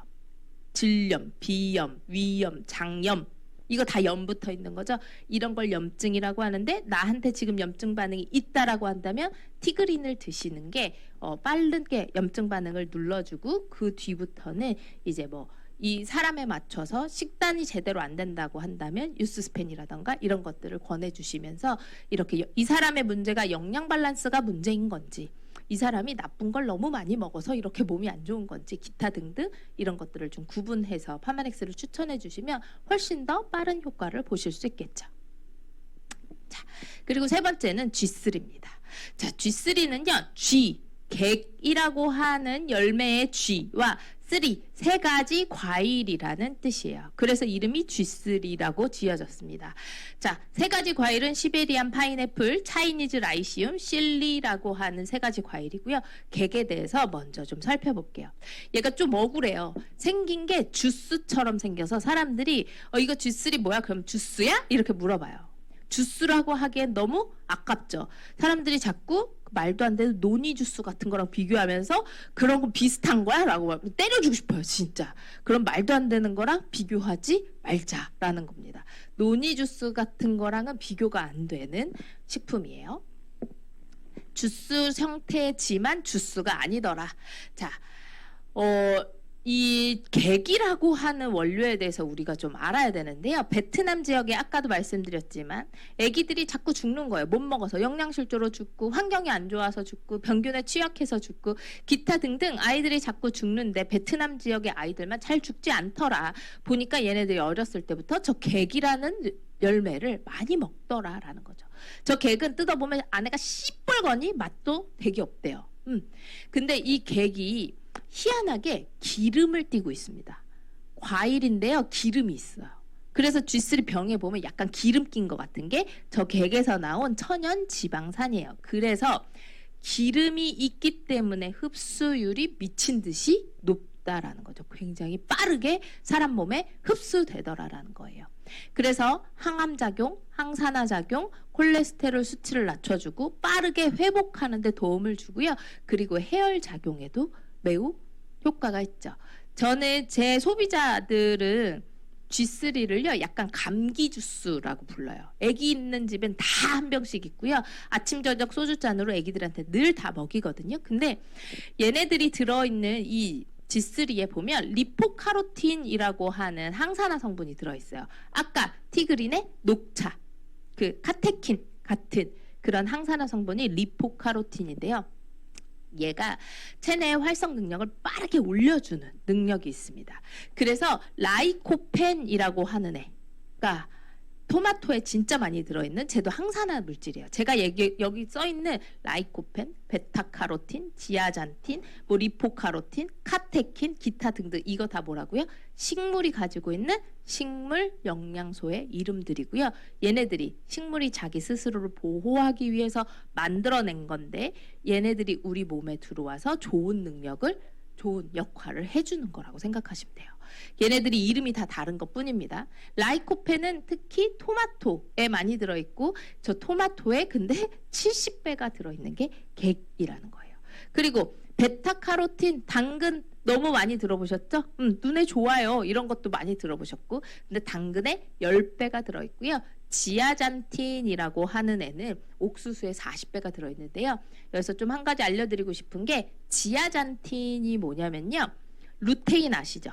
질염, 비염, 위염, 장염, 이거 다 염 붙어 있는 거죠. 이런 걸 염증이라고 하는데, 나한테 지금 염증 반응이 있다라고 한다면 티그린을 드시는 게 빠르게 염증 반응을 눌러주고, 그 뒤부터는 이제 이 사람에 맞춰서 식단이 제대로 안 된다고 한다면 유스스펜이라던가 이런 것들을 권해주시면서, 이렇게 이 사람의 문제가 영양 밸런스가 문제인 건지, 이 사람이 나쁜 걸 너무 많이 먹어서 이렇게 몸이 안 좋은 건지, 기타 등등 이런 것들을 좀 구분해서 파마넥스를 추천해 주시면 훨씬 더 빠른 효과를 보실 수 있겠죠. 자, 그리고 세 번째는 G3입니다. 자, G3는요, 객이라고 하는 열매의 G와 세 가지 과일이라는 뜻이에요. 그래서 이름이 G3라고 지어졌습니다. 자, 세 가지 과일은 시베리안 파인애플, 차이니즈 라이시움, 실리라고 하는 세 가지 과일이고요. 객에 대해서 먼저 좀 살펴볼게요. 얘가 좀 억울해요. 생긴 게 주스처럼 생겨서 사람들이 이거 G3 뭐야? 그럼 주스야? 이렇게 물어봐요. 주스라고 하기엔 너무 아깝죠. 사람들이 자꾸 말도 안 되는 노니 주스 같은 거랑 비교하면서 그런 거 비슷한 거야? 라고 때려주고 싶어요, 진짜. 그럼 말도 안 되는 거랑 비교하지 말자라는 겁니다. 노니 주스 같은 거랑은 비교가 안 되는 식품이에요. 주스 형태지만 주스가 아니더라. 자, 이 객이라고 하는 원료에 대해서 우리가 좀 알아야 되는데요. 베트남 지역에 아까도 말씀드렸지만 아기들이 자꾸 죽는 거예요. 못 먹어서 영양실조로 죽고, 환경이 안 좋아서 죽고, 병균에 취약해서 죽고, 기타 등등 아이들이 자꾸 죽는데 베트남 지역의 아이들만 잘 죽지 않더라. 보니까 얘네들이 어렸을 때부터 저 객이라는 열매를 많이 먹더라라는 거죠. 저 객은 뜯어보면 안에가 시뻘거니 맛도 되게 없대요. 근데 이 객이 희한하게 기름을 띠고 있습니다. 과일인데요, 기름이 있어요. 그래서 G3 병에 보면 약간 기름 낀 것 같은 게 저 객에서 나온 천연 지방산이에요. 그래서 기름이 있기 때문에 흡수율이 미친 듯이 높다라는 거죠. 굉장히 빠르게 사람 몸에 흡수되더라라는 거예요. 그래서 항암작용, 항산화작용, 콜레스테롤 수치를 낮춰주고 빠르게 회복하는 데 도움을 주고요. 그리고 해열작용에도 매우 효과가 있죠. 저는 제 소비자들은 G3를요, 약간 감기 주스라고 불러요. 애기 있는 집엔 다 한 병씩 있고요. 아침 저녁 소주잔으로 애기들한테 늘 다 먹이거든요. 근데 얘네들이 들어있는 이 G3에 보면 리포카로틴이라고 하는 항산화 성분이 들어있어요. 아까 티그린의 녹차, 그 카테킨 같은 그런 항산화 성분이 리포카로틴인데요. 얘가 체내의 활성 능력을 빠르게 올려주는 능력이 있습니다. 그래서 라이코펜이라고 하는 애가 토마토에 진짜 많이 들어있는 쟤도 항산화 물질이에요. 제가 여기 써있는 라이코펜, 베타카로틴, 지아잔틴, 리포카로틴, 카테킨, 기타 등등 이거 다 뭐라고요? 식물이 가지고 있는 식물 영양소의 이름들이고요. 얘네들이 식물이 자기 스스로를 보호하기 위해서 만들어낸 건데, 얘네들이 우리 몸에 들어와서 좋은 역할을 해주는 거라고 생각하시면 돼요. 얘네들이 이름이 다 다른 것 뿐입니다. 라이코펜은 특히 토마토에 많이 들어있고, 저 토마토에 근데 70배가 들어있는 게 객이라는 거예요. 그리고 베타카로틴, 당근 너무 많이 들어보셨죠? 눈에 좋아요. 이런 것도 많이 들어보셨고, 근데 당근에 10배가 들어있고요. 지아잔틴이라고 하는 애는 옥수수에 40배가 들어있는데요. 여기서 좀 한 가지 알려드리고 싶은 게 지아잔틴이 뭐냐면요. 루테인 아시죠?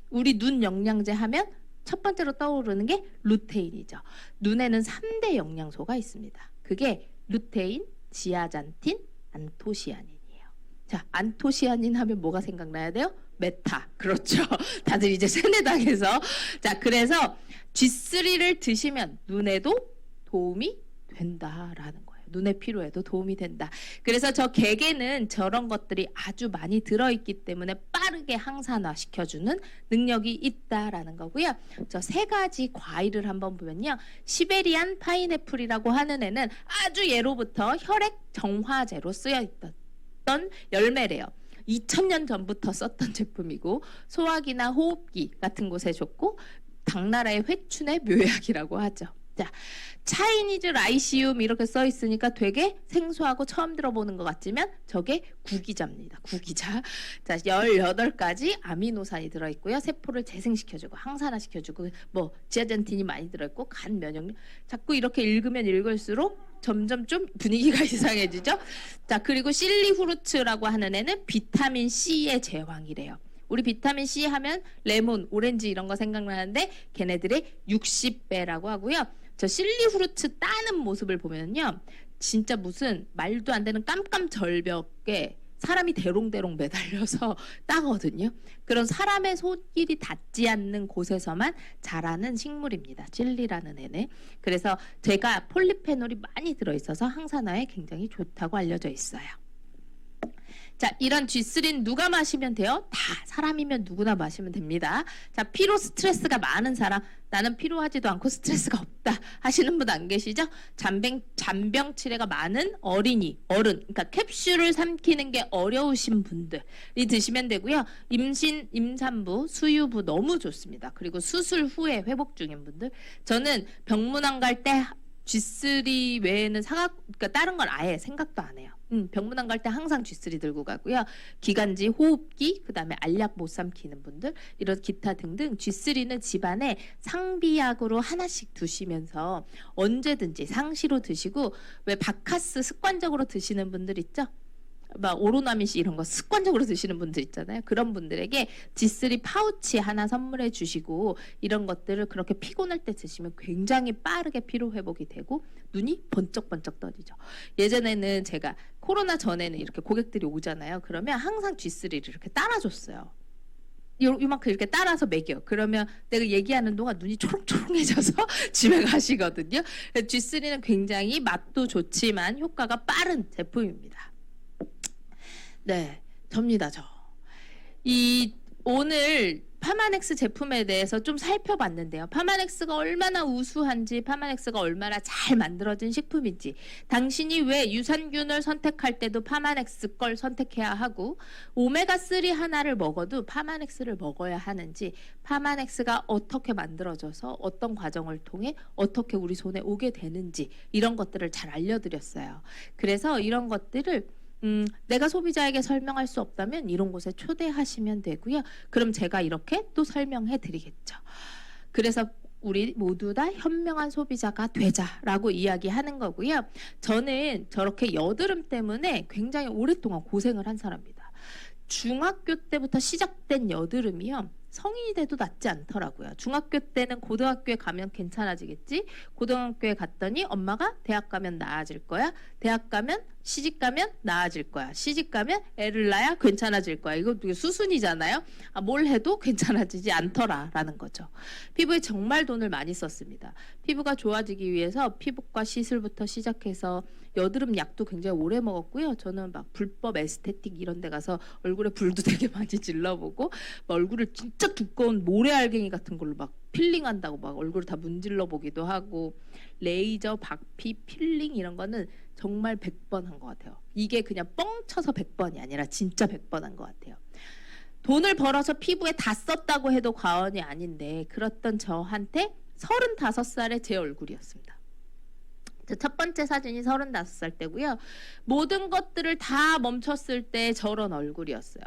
우리 눈 영양제 하면 첫 번째로 떠오르는 게 루테인이죠. 눈에는 3대 영양소가 있습니다. 그게 루테인, 지아잔틴, 안토시아닌이에요. 자, 안토시아닌 하면 뭐가 생각나야 돼요? 메타. 그렇죠. 다들 이제 세뇌당해서. 자, 그래서 G3를 드시면 눈에도 도움이 된다라는 거예요. 눈의 피로에도 도움이 된다. 그래서 저 개개는 저런 것들이 아주 많이 들어있기 때문에 빠르게 항산화 시켜주는 능력이 있다라는 거고요. 저 세 가지 과일을 한번 보면요. 시베리안 파인애플이라고 하는 애는 아주 예로부터 혈액 정화제로 쓰여 있던 열매래요. 2000년 전부터 썼던 제품이고 소화기나 호흡기 같은 곳에 좋고 당나라의 회춘의 묘약이라고 하죠. 자, 차이니즈 라이시움 이렇게 써 있으니까 되게 생소하고 처음 들어보는 것 같지만 저게 구기자입니다. 구기자. 자, 18가지 아미노산이 들어있고요. 세포를 재생시켜주고 항산화시켜주고 뭐 지아젠틴이 많이 들어있고 간 면역력. 자꾸 이렇게 읽으면 읽을수록 점점 좀 분위기가 이상해지죠. 자, 그리고 실리후르츠라고 하는 애는 비타민 C의 제왕이래요. 우리 비타민 C 하면 레몬, 오렌지 이런 거 생각나는데 걔네들의 60배라고 하고요. 저 실리후르츠 따는 모습을 보면요. 진짜 무슨 말도 안 되는 깜깜절벽에 사람이 대롱대롱 매달려서 따거든요. 그런 사람의 손길이 닿지 않는 곳에서만 자라는 식물입니다. 칠리라는 애는. 그래서 제가 폴리페놀이 많이 들어있어서 항산화에 굉장히 좋다고 알려져 있어요. 자, 이런 G3는 누가 마시면 돼요? 다 사람이면 누구나 마시면 됩니다. 자, 피로 스트레스가 많은 사람, 나는 피로하지도 않고 스트레스가 없다 하시는 분 안 계시죠? 잔병 치레가 많은 어린이, 어른, 그러니까 캡슐을 삼키는 게 어려우신 분들이 드시면 되고요. 임신, 임산부, 수유부 너무 좋습니다. 그리고 수술 후에 회복 중인 분들. 저는 병문안 갈 때 G3 외에는 그러니까 다른 건 아예 생각도 안 해요. 병문안 갈 때 항상 G3 들고 가고요. 기관지, 호흡기, 그 다음에 알약 못 삼키는 분들, 이런 기타 등등 G3는 집안에 상비약으로 하나씩 두시면서 언제든지 상시로 드시고, 왜 바카스 습관적으로 드시는 분들 있죠? 막 오로나민 씨 이런 거 습관적으로 드시는 분들 있잖아요. 그런 분들에게 G3 파우치 하나 선물해 주시고 이런 것들을 그렇게 피곤할 때 드시면 굉장히 빠르게 피로 회복이 되고 눈이 번쩍번쩍 떠지죠. 예전에는 제가 코로나 전에는 이렇게 고객들이 오잖아요. 그러면 항상 G3를 이렇게 따라줬어요. 요만큼 이렇게 따라서 먹여. 그러면 내가 얘기하는 동안 눈이 초롱초롱해져서 집에 가시거든요. G3는 굉장히 맛도 좋지만 효과가 빠른 제품입니다. 네, 접니다, 저. 오늘 파마넥스 제품에 대해서 좀 살펴봤는데요. 파마넥스가 얼마나 우수한지, 파마넥스가 얼마나 잘 만들어진 식품인지, 당신이 왜 유산균을 선택할 때도 파마넥스 걸 선택해야 하고, 오메가3 하나를 먹어도 파마넥스를 먹어야 하는지, 파마넥스가 어떻게 만들어져서 어떤 과정을 통해 어떻게 우리 손에 오게 되는지, 이런 것들을 잘 알려드렸어요. 그래서 이런 것들을 내가 소비자에게 설명할 수 없다면 이런 곳에 초대하시면 되고요. 그럼 제가 이렇게 또 설명해 드리겠죠. 그래서 우리 모두 다 현명한 소비자가 되자라고 이야기하는 거고요. 저는 저렇게 여드름 때문에 굉장히 오랫동안 고생을 한 사람입니다. 중학교 때부터 시작된 여드름이요. 성인이 돼도 낫지 않더라고요. 중학교 때는 고등학교에 가면 괜찮아지겠지? 고등학교에 갔더니 엄마가 대학 가면 나아질 거야. 대학 가면 시집 가면 나아질 거야. 시집 가면 애를 낳아야 괜찮아질 거야. 이거 수순이잖아요. 뭘 해도 괜찮아지지 않더라라는 거죠. 피부에 정말 돈을 많이 썼습니다. 피부가 좋아지기 위해서 피부과 시술부터 시작해서 여드름 약도 굉장히 오래 먹었고요. 저는 막 불법 에스테틱 이런 데 가서 얼굴에 불도 되게 많이 질러보고 막 얼굴을 진짜 두꺼운 모래알갱이 같은 걸로 막 필링한다고 막 얼굴을 다 문질러 보기도 하고, 레이저, 박피, 필링 이런 거는 정말 100번 한 것 같아요. 이게 그냥 뻥 쳐서 100번이 아니라 진짜 100번 한 것 같아요. 돈을 벌어서 피부에 다 썼다고 해도 과언이 아닌데, 그랬던 저한테 35살의 제 얼굴이었습니다. 첫 번째 사진이 35살 때고요. 모든 것들을 다 멈췄을 때 저런 얼굴이었어요.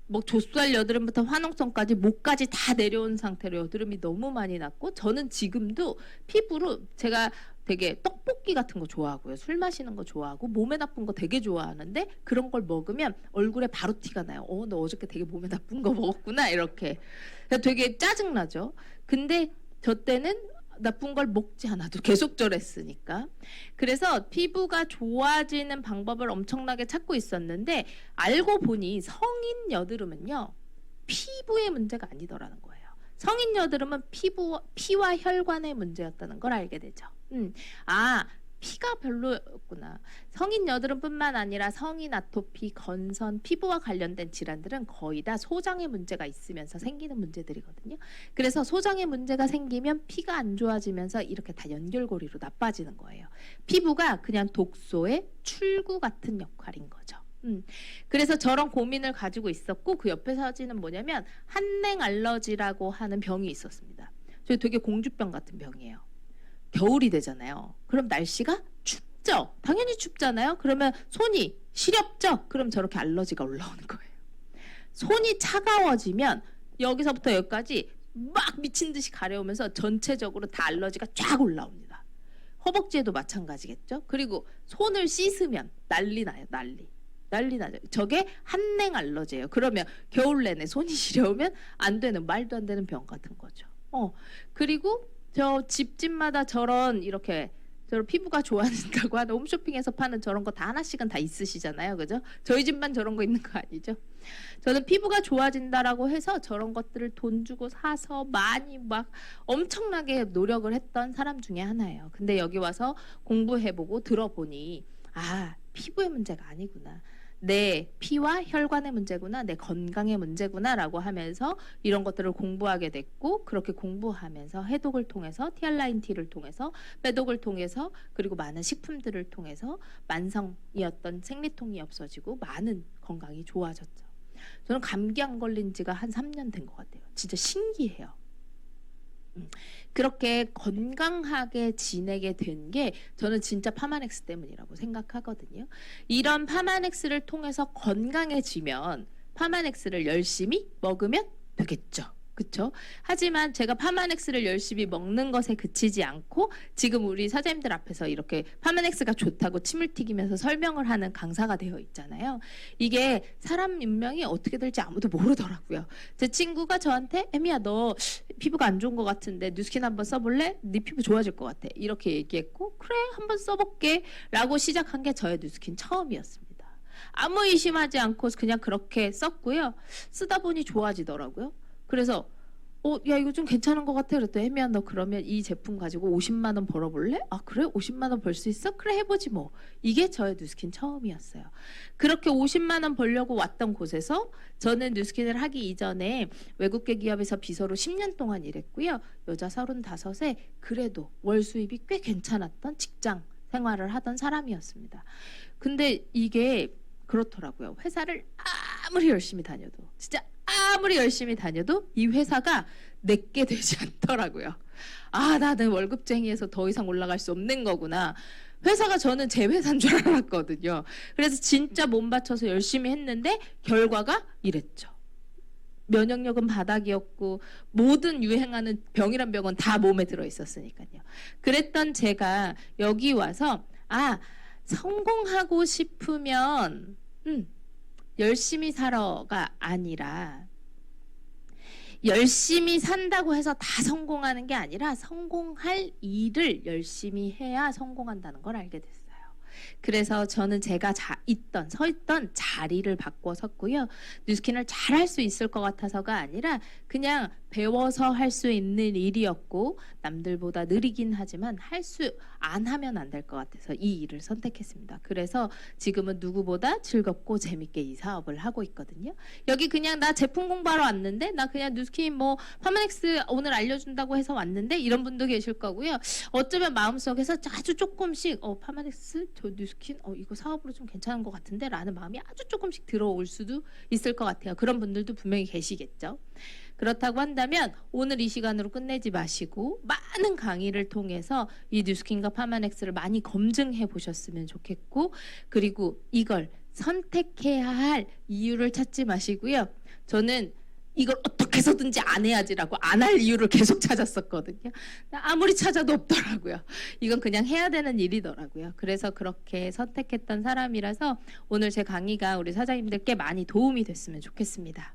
뭐 조수할 여드름부터 화농성까지 목까지 다 내려온 상태로 여드름이 너무 많이 났고, 저는 지금도 피부로 제가 되게 떡볶이 같은 거 좋아하고요. 술 마시는 거 좋아하고 몸에 나쁜 거 되게 좋아하는데 그런 걸 먹으면 얼굴에 바로 티가 나요. 너 어저께 되게 몸에 나쁜 거 먹었구나 이렇게. 되게 짜증나죠. 근데 저 때는 나쁜 걸 먹지 않아도 계속 저랬으니까. 그래서 피부가 좋아지는 방법을 엄청나게 찾고 있었는데 알고 보니 성인 여드름은요, 피부의 문제가 아니더라는 거예요. 성인 여드름은 피와 혈관의 문제였다는 걸 알게 되죠. 피가 별로였구나. 성인 여드름뿐만 아니라 성인 아토피, 건선, 피부와 관련된 질환들은 거의 다 소장의 문제가 있으면서 생기는 문제들이거든요. 그래서 소장의 문제가 생기면 피가 안 좋아지면서 이렇게 다 연결고리로 나빠지는 거예요. 피부가 그냥 독소의 출구 같은 역할인 거죠. 그래서 저런 고민을 가지고 있었고, 그 옆에 사진은 뭐냐면 한냉 알러지라고 하는 병이 있었습니다. 저 되게 공주병 같은 병이에요. 겨울이 되잖아요. 그럼 날씨가 춥죠. 당연히 춥잖아요. 그러면 손이 시렵죠. 그럼 저렇게 알러지가 올라오는 거예요. 손이 차가워지면 여기서부터 여기까지 막 미친 듯이 가려우면서 전체적으로 다 알러지가 쫙 올라옵니다. 허벅지에도 마찬가지겠죠. 그리고 손을 씻으면 난리 나요. 난리 나죠. 저게 한냉 알러지예요. 그러면 겨울 내내 손이 시려우면 안 되는, 말도 안 되는 병 같은 거죠. 그리고 저 집집마다 저런 피부가 좋아진다고 하는 홈쇼핑에서 파는 저런 거 다 하나씩은 다 있으시잖아요. 그죠? 저희 집만 저런 거 있는 거 아니죠? 저는 피부가 좋아진다라고 해서 저런 것들을 돈 주고 사서 많이 막 엄청나게 노력을 했던 사람 중에 하나예요. 근데 여기 와서 공부해보고 들어보니 피부의 문제가 아니구나. 내 피와 혈관의 문제구나, 내 건강의 문제구나 라고 하면서 이런 것들을 공부하게 됐고, 그렇게 공부하면서 해독을 통해서, 티알라인티를 통해서, 빼독을 통해서, 그리고 많은 식품들을 통해서 만성이었던 생리통이 없어지고 많은 건강이 좋아졌죠. 저는 감기 안 걸린 지가 한 3년 된 것 같아요. 진짜 신기해요. 그렇게 건강하게 지내게 된 게 저는 진짜 파마넥스 때문이라고 생각하거든요. 이런 파마넥스를 통해서 건강해지면 파마넥스를 열심히 먹으면 되겠죠. 그렇죠? 하지만 제가 파마넥스를 열심히 먹는 것에 그치지 않고 지금 우리 사장님들 앞에서 이렇게 파마넥스가 좋다고 침을 튀기면서 설명을 하는 강사가 되어 있잖아요. 이게 사람 인명이 어떻게 될지 아무도 모르더라고요. 제 친구가 저한테 에미야, 너 피부가 안 좋은 것 같은데 뉴스킨 한번 써볼래? 네 피부 좋아질 것 같아. 이렇게 얘기했고, 그래 한번 써볼게 라고 시작한 게 저의 뉴스킨 처음이었습니다. 아무 의심하지 않고 그냥 그렇게 썼고요. 쓰다 보니 좋아지더라고요. 그래서 야 이거 좀 괜찮은 것 같아. 그랬더니 혜미야, 너 그러면 이 제품 가지고 50만 원 벌어볼래? 그래? 50만 원 벌 수 있어? 그래 해보지 뭐. 이게 저의 뉴스킨 처음이었어요. 그렇게 50만 원 벌려고 왔던 곳에서 저는 뉴스킨을 하기 이전에 외국계 기업에서 비서로 10년 동안 일했고요. 여자 35에 그래도 월 수입이 꽤 괜찮았던 직장 생활을 하던 사람이었습니다. 근데 이게 그렇더라고요. 회사를 아무리 열심히 다녀도, 진짜 아무리 열심히 다녀도 이 회사가 내게 되지 않더라고요. 나는 월급쟁이에서 더 이상 올라갈 수 없는 거구나. 회사가 저는 제 회사인 줄 알았거든요. 그래서 진짜 몸 바쳐서 열심히 했는데 결과가 이랬죠. 면역력은 바닥이었고 모든 유행하는 병이란 병은 다 몸에 들어있었으니까요. 그랬던 제가 여기 와서 성공하고 싶으면 열심히 살아가 아니라, 열심히 산다고 해서 다 성공하는 게 아니라 성공할 일을 열심히 해야 성공한다는 걸 알게 됐어요. 그래서 저는 제가 서 있던 자리를 바꿔 섰고요. 뉴스킨을 잘할 수 있을 것 같아서가 아니라 그냥 배워서 할 수 있는 일이었고, 남들보다 느리긴 하지만 안 하면 안 될 것 같아서 이 일을 선택했습니다. 그래서 지금은 누구보다 즐겁고 재밌게 이 사업을 하고 있거든요. 여기 그냥 나 제품 공부하러 왔는데, 나 그냥 뉴스킨 파마넥스 오늘 알려준다고 해서 왔는데, 이런 분도 계실 거고요. 어쩌면 마음속에서 아주 조금씩 파마넥스 저 뉴스킨 이거 사업으로 좀 괜찮은 것 같은데 라는 마음이 아주 조금씩 들어올 수도 있을 것 같아요. 그런 분들도 분명히 계시겠죠. 그렇다고 한다면 오늘 이 시간으로 끝내지 마시고 많은 강의를 통해서 이 뉴스킨과 파마넥스를 많이 검증해 보셨으면 좋겠고, 그리고 이걸 선택해야 할 이유를 찾지 마시고요. 저는 이걸 어떻게 해서든지 안 해야지라고 안 할 이유를 계속 찾았었거든요. 아무리 찾아도 없더라고요. 이건 그냥 해야 되는 일이더라고요. 그래서 그렇게 선택했던 사람이라서 오늘 제 강의가 우리 사장님들께 많이 도움이 됐으면 좋겠습니다.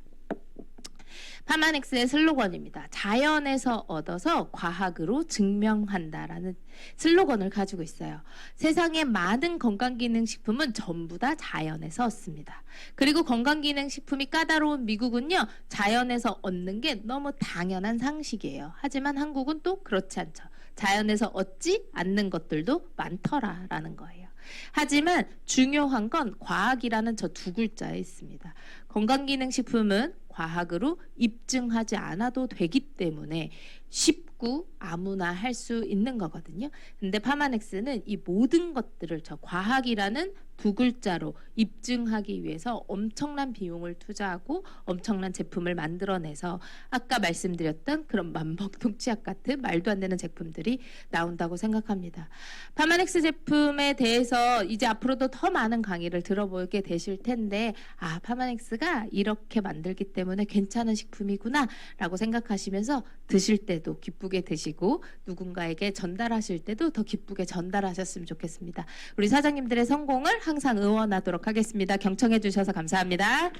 파마넥스의 슬로건입니다. 자연에서 얻어서 과학으로 증명한다라는 슬로건을 가지고 있어요. 세상의 많은 건강기능식품은 전부 다 자연에서 얻습니다. 그리고 건강기능식품이 까다로운 미국은요, 자연에서 얻는 게 너무 당연한 상식이에요. 하지만 한국은 또 그렇지 않죠. 자연에서 얻지 않는 것들도 많더라라는 거예요. 하지만 중요한 건 과학이라는 저 두 글자에 있습니다. 건강기능식품은 과학으로 입증하지 않아도 되기 때문에 쉽고 아무나 할 수 있는 거거든요. 근데 파마넥스는 이 모든 것들을 저 과학이라는 두 글자로 입증하기 위해서 엄청난 비용을 투자하고 엄청난 제품을 만들어내서 아까 말씀드렸던 그런 만병통치약 같은 말도 안 되는 제품들이 나온다고 생각합니다. 파마넥스 제품에 대해서 이제 앞으로도 더 많은 강의를 들어보게 되실 텐데, 아, 파마넥스가 이렇게 만들기 때문에 괜찮은 식품이구나 라고 생각하시면서 드실 때도 기쁘게 드시고 누군가에게 전달하실 때도 더 기쁘게 전달하셨으면 좋겠습니다. 우리 사장님들의 성공을 항상 응원하도록 하겠습니다. 경청해 주셔서 감사합니다.